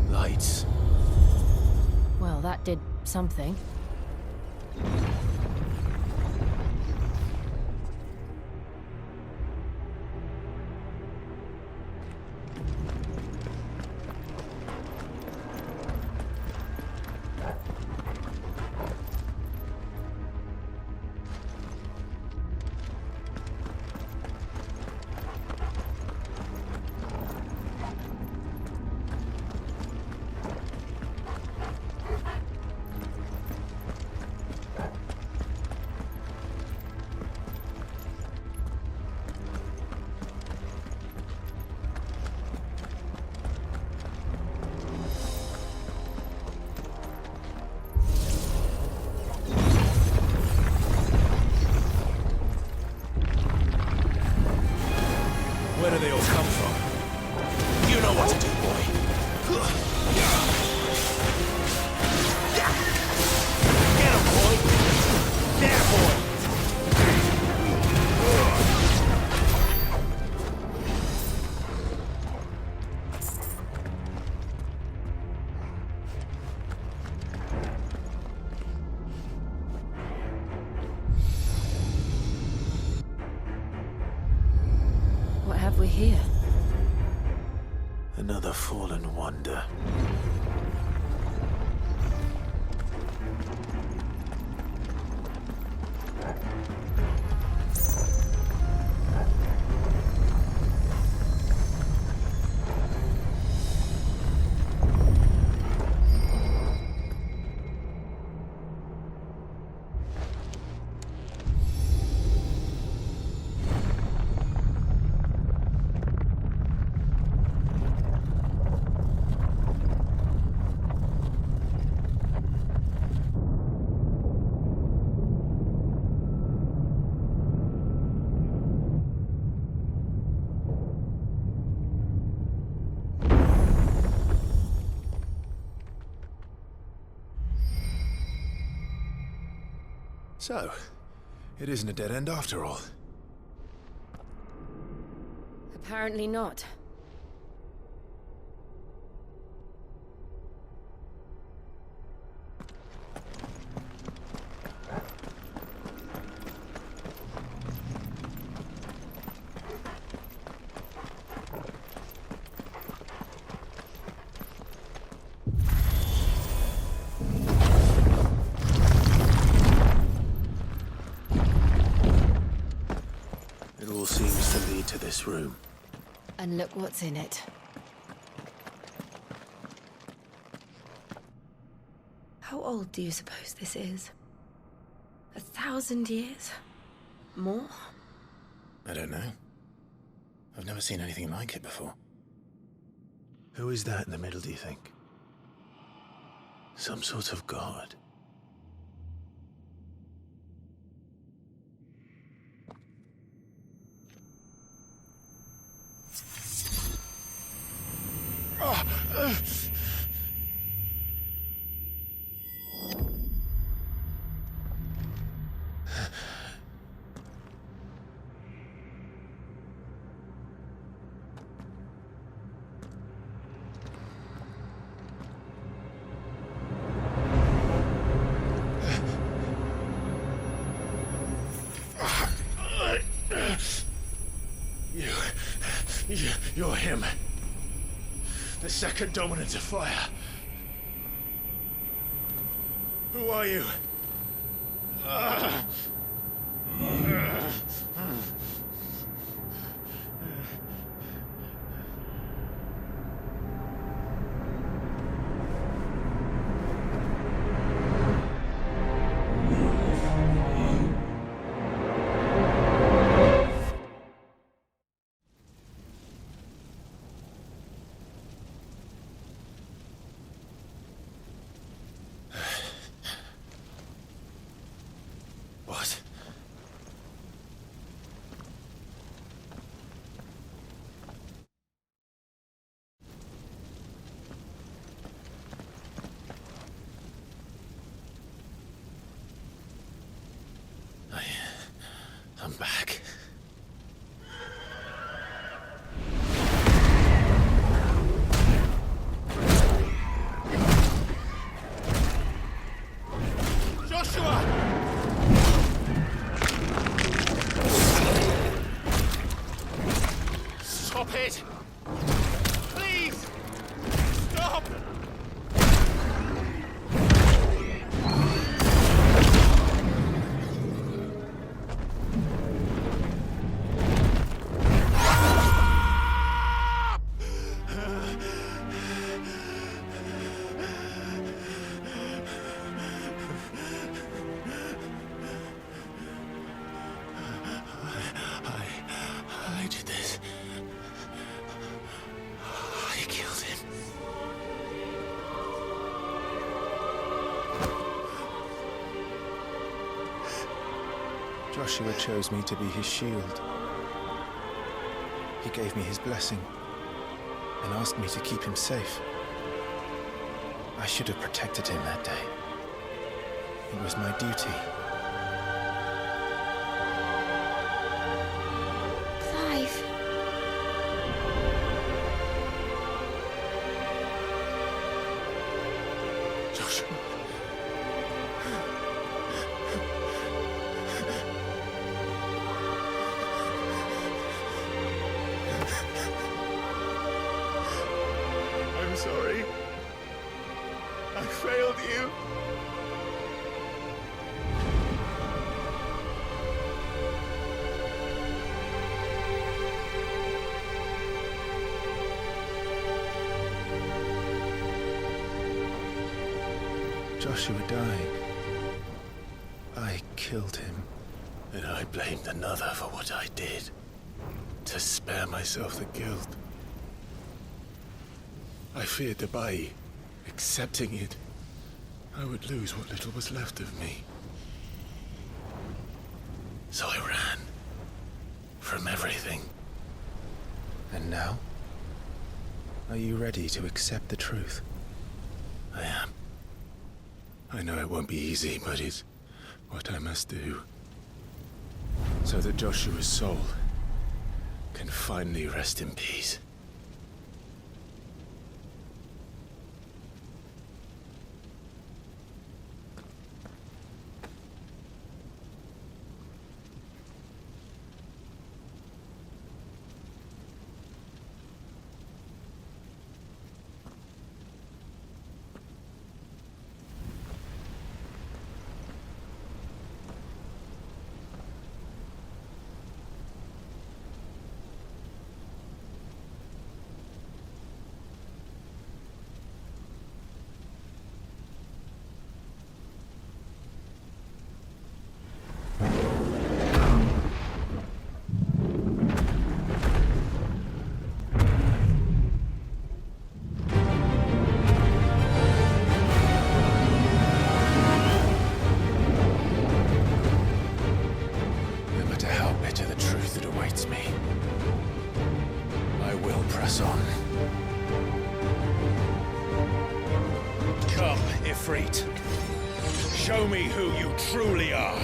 Lights. Well, that did something. Where do they all come from? You know what to do, boy. Get him, boy! There, boy! What have we here? Another fallen wonder. So, it isn't a dead end after all. Apparently not. It all seems to lead to this room. And look what's in it. How old do you suppose this is? 1,000 years? More? I don't know. I've never seen anything like it before. Who is that in the middle, do you think? Some sort of god? You're him. The second dominant of fire. Who are you? What? I'm back. Joshua! Stop it! Please! Stop! I did this. I killed him. Joshua chose me to be his shield. He gave me his blessing and asked me to keep him safe. I should have protected him that day. It was my duty. Clive. Joshua. I'm sorry. I failed you. Joshua died. I killed him. And I blamed another for what I did. To spare myself the guilt. I feared that by accepting it, I would lose what little was left of me. So I ran. From everything. And now? Are you ready to accept the truth? I am. I know it won't be easy, but it's what I must do. So that Joshua's soul can finally rest in peace. Show me who you truly are.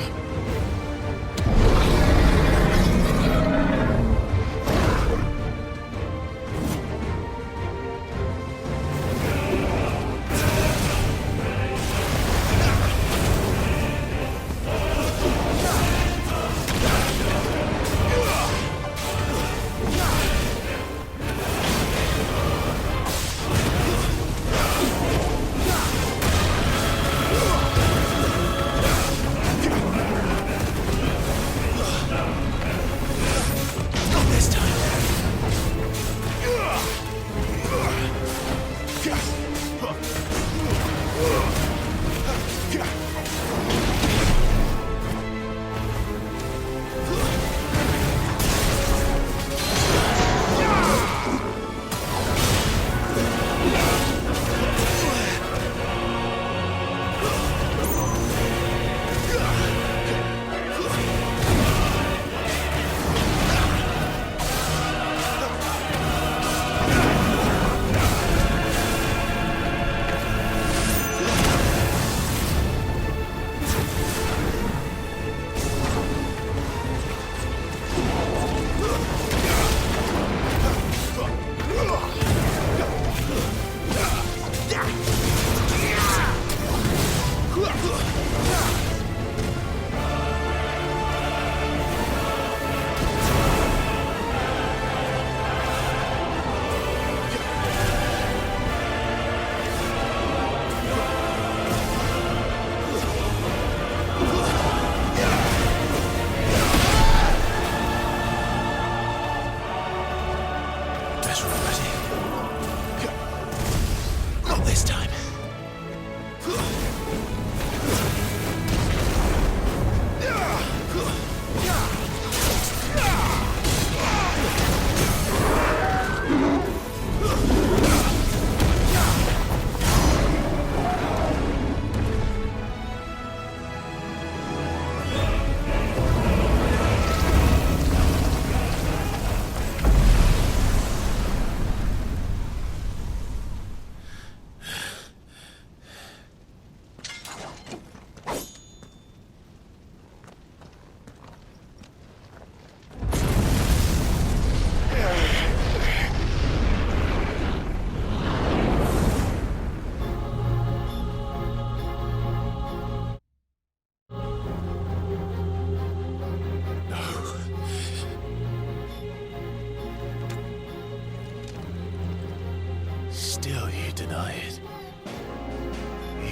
still you deny it.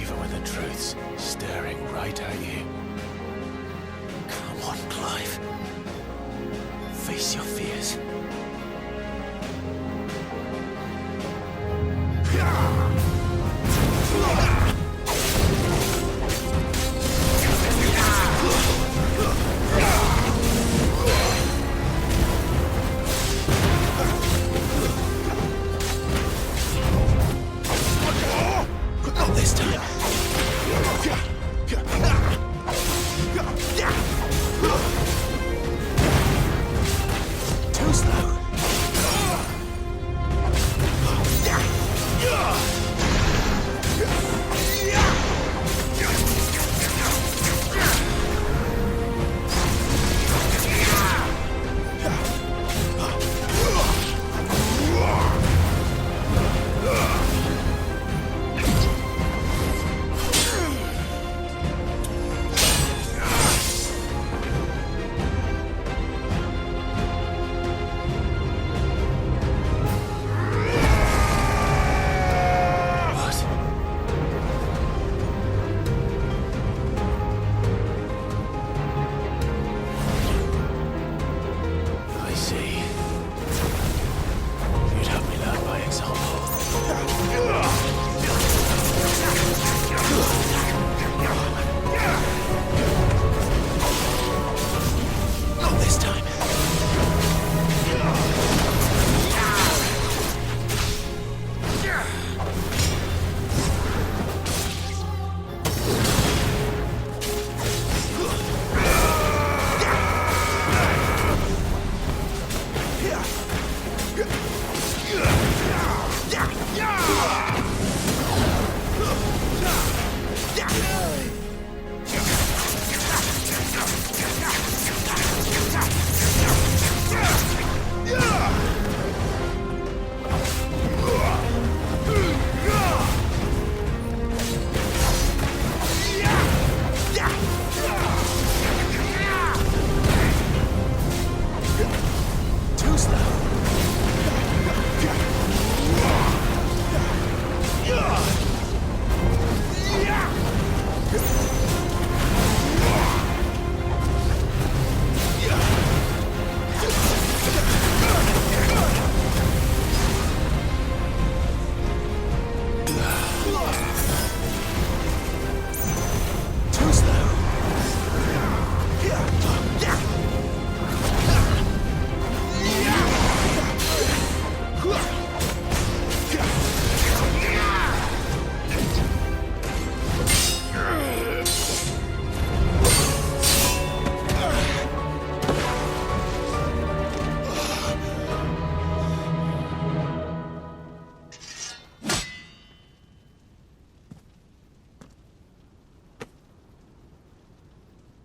Even when the truth's staring right at you. Come on, Clive. Face your fears. Not this time. Too slow.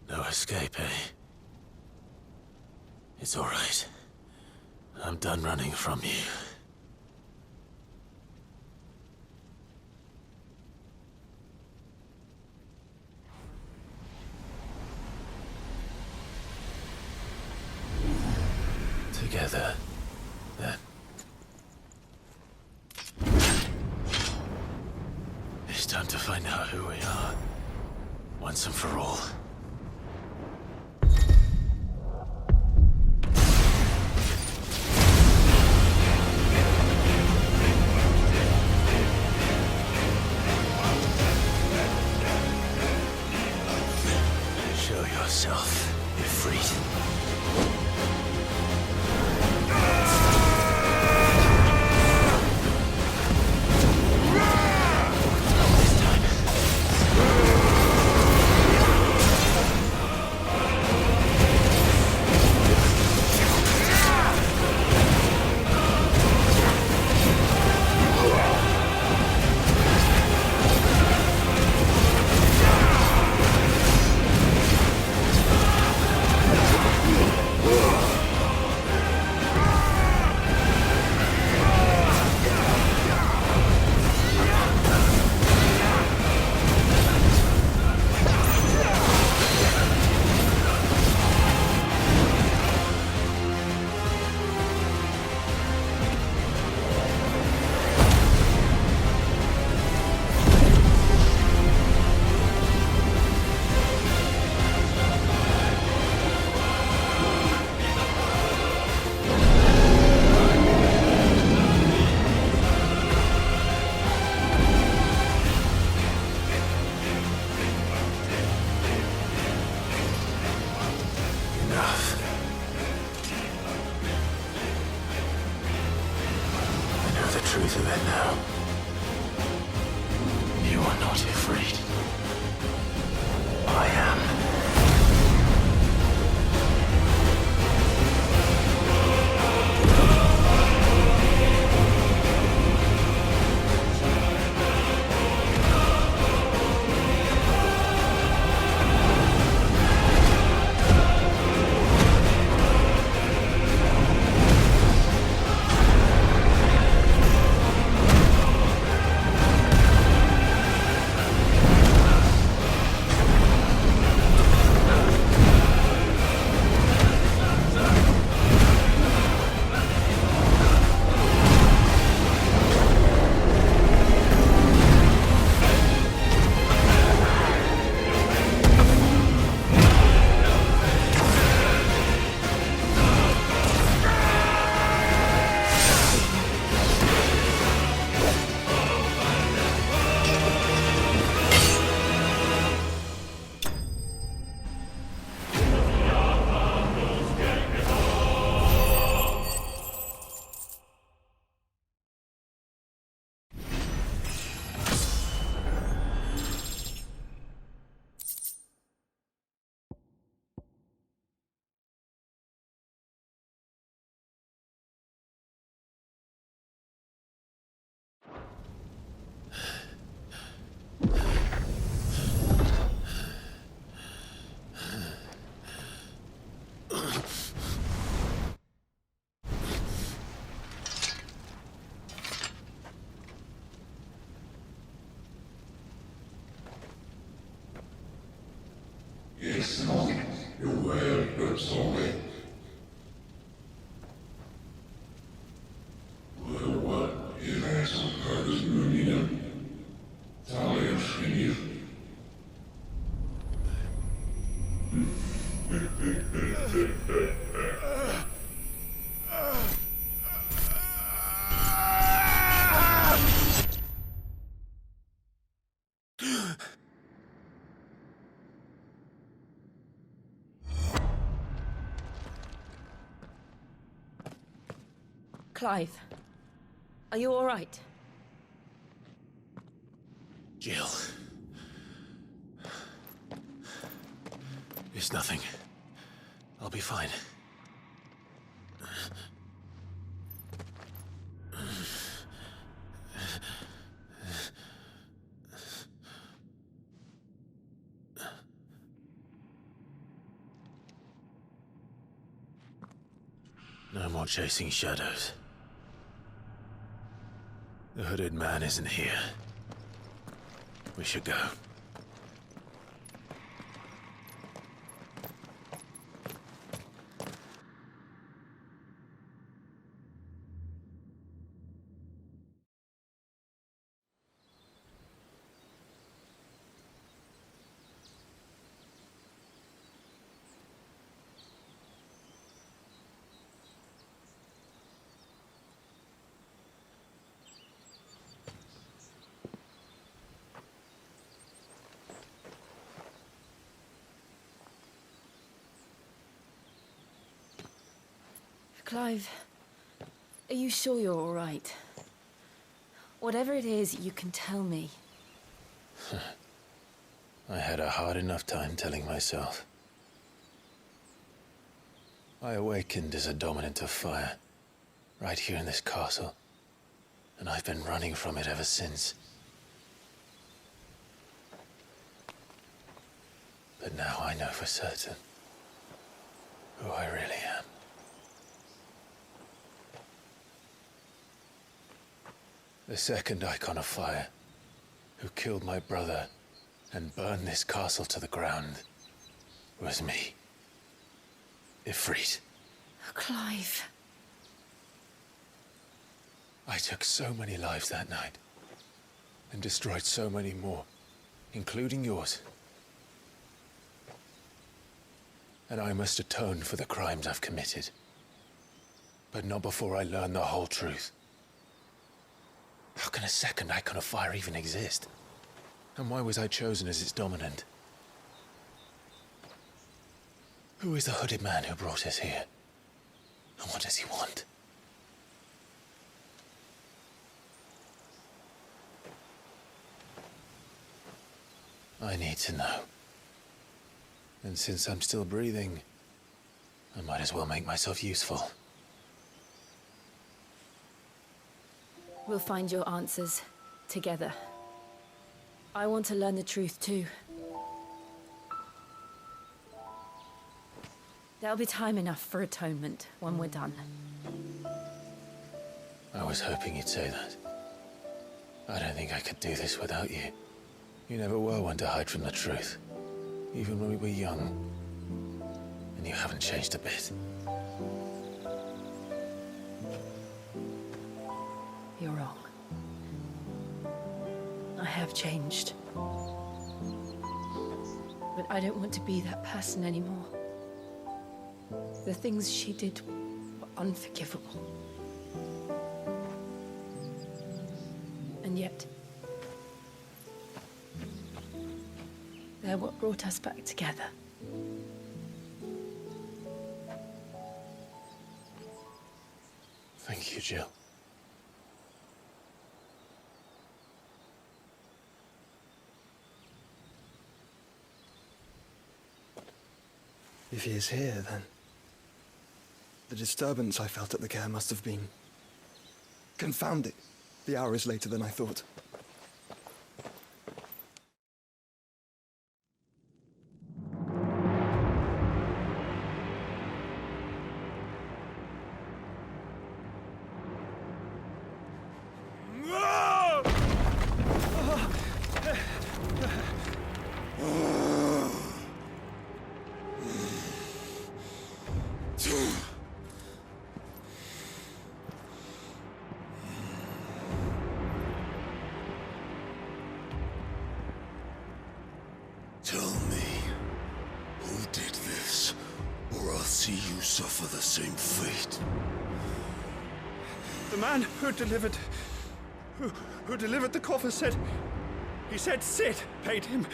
No escape, eh? It's all right. I'm done running from you. Together, then. It's time to find out who we are, once and for all. Show yourself, Ifrit. talk. You're well, good story. Well, what? If that's some purpose, Marina. Talia, you. Clive, are you all right? Jill. It's nothing. I'll be fine. No more chasing shadows. The hooded man isn't here. We should go. Clive, are you sure you're all right? Whatever it is, you can tell me. I had a hard enough time telling myself. I awakened as a dominant of fire, right here in this castle, and I've been running from it ever since. But now I know for certain who I really am. The second Eikon of Fire, who killed my brother and burned this castle to the ground, was me. Ifrit. Clive. I took so many lives that night, and destroyed so many more, including yours. And I must atone for the crimes I've committed. But not before I learn the whole truth. How can a second Eikon of Fire even exist? And why was I chosen as its dominant? Who is the hooded man who brought us here? And what does he want? I need to know. And since I'm still breathing, I might as well make myself useful. We'll find your answers together. I want to learn the truth too. There'll be time enough for atonement when we're done. I was hoping you'd say that. I don't think I could do this without you. You never were one to hide from the truth, even when we were young. And you haven't changed a bit. You're wrong. I have changed. But I don't want to be that person anymore. The things she did were unforgivable. And yet, they're what brought us back together. Thank you, Jill. If he is here, then the disturbance I felt at the care must have been confounding. The hour is later than I thought. see you suffer the same fate. The man who delivered the coffer said... He said Sid paid him.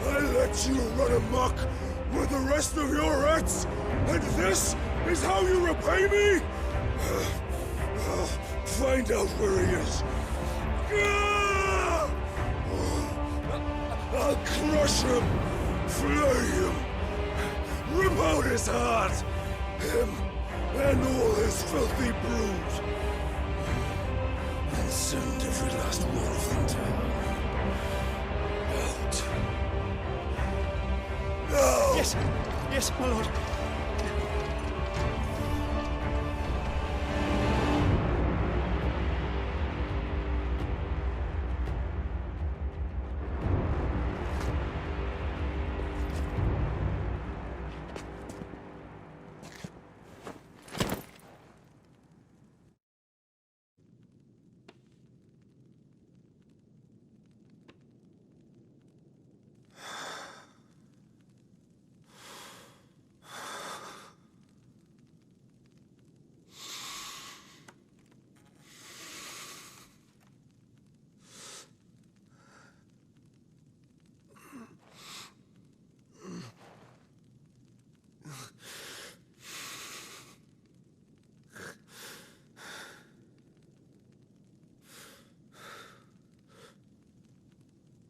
I let you run amok with the rest of your rats, and this is how you repay me? Find out where he is. I'll crush him, flay him, rip out his heart, him and all his filthy brood, and send every last one of them to hell. Out. No! Yes, yes, my lord.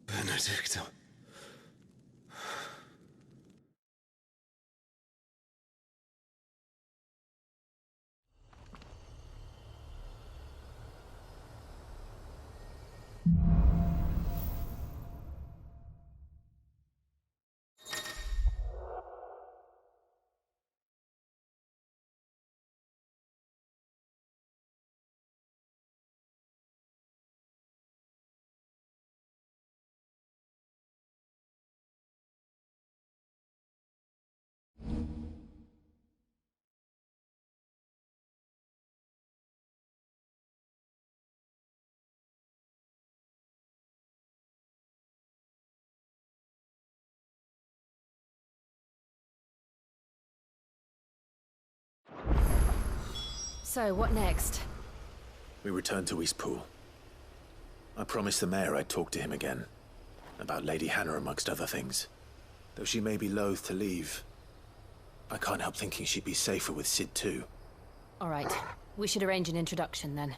Benedicta. So, what next? We return to Eastpool. I promised the mayor I'd talk to him again. About Lady Hannah, amongst other things. Though she may be loath to leave, I can't help thinking she'd be safer with Sid too. All right. We should arrange an introduction then.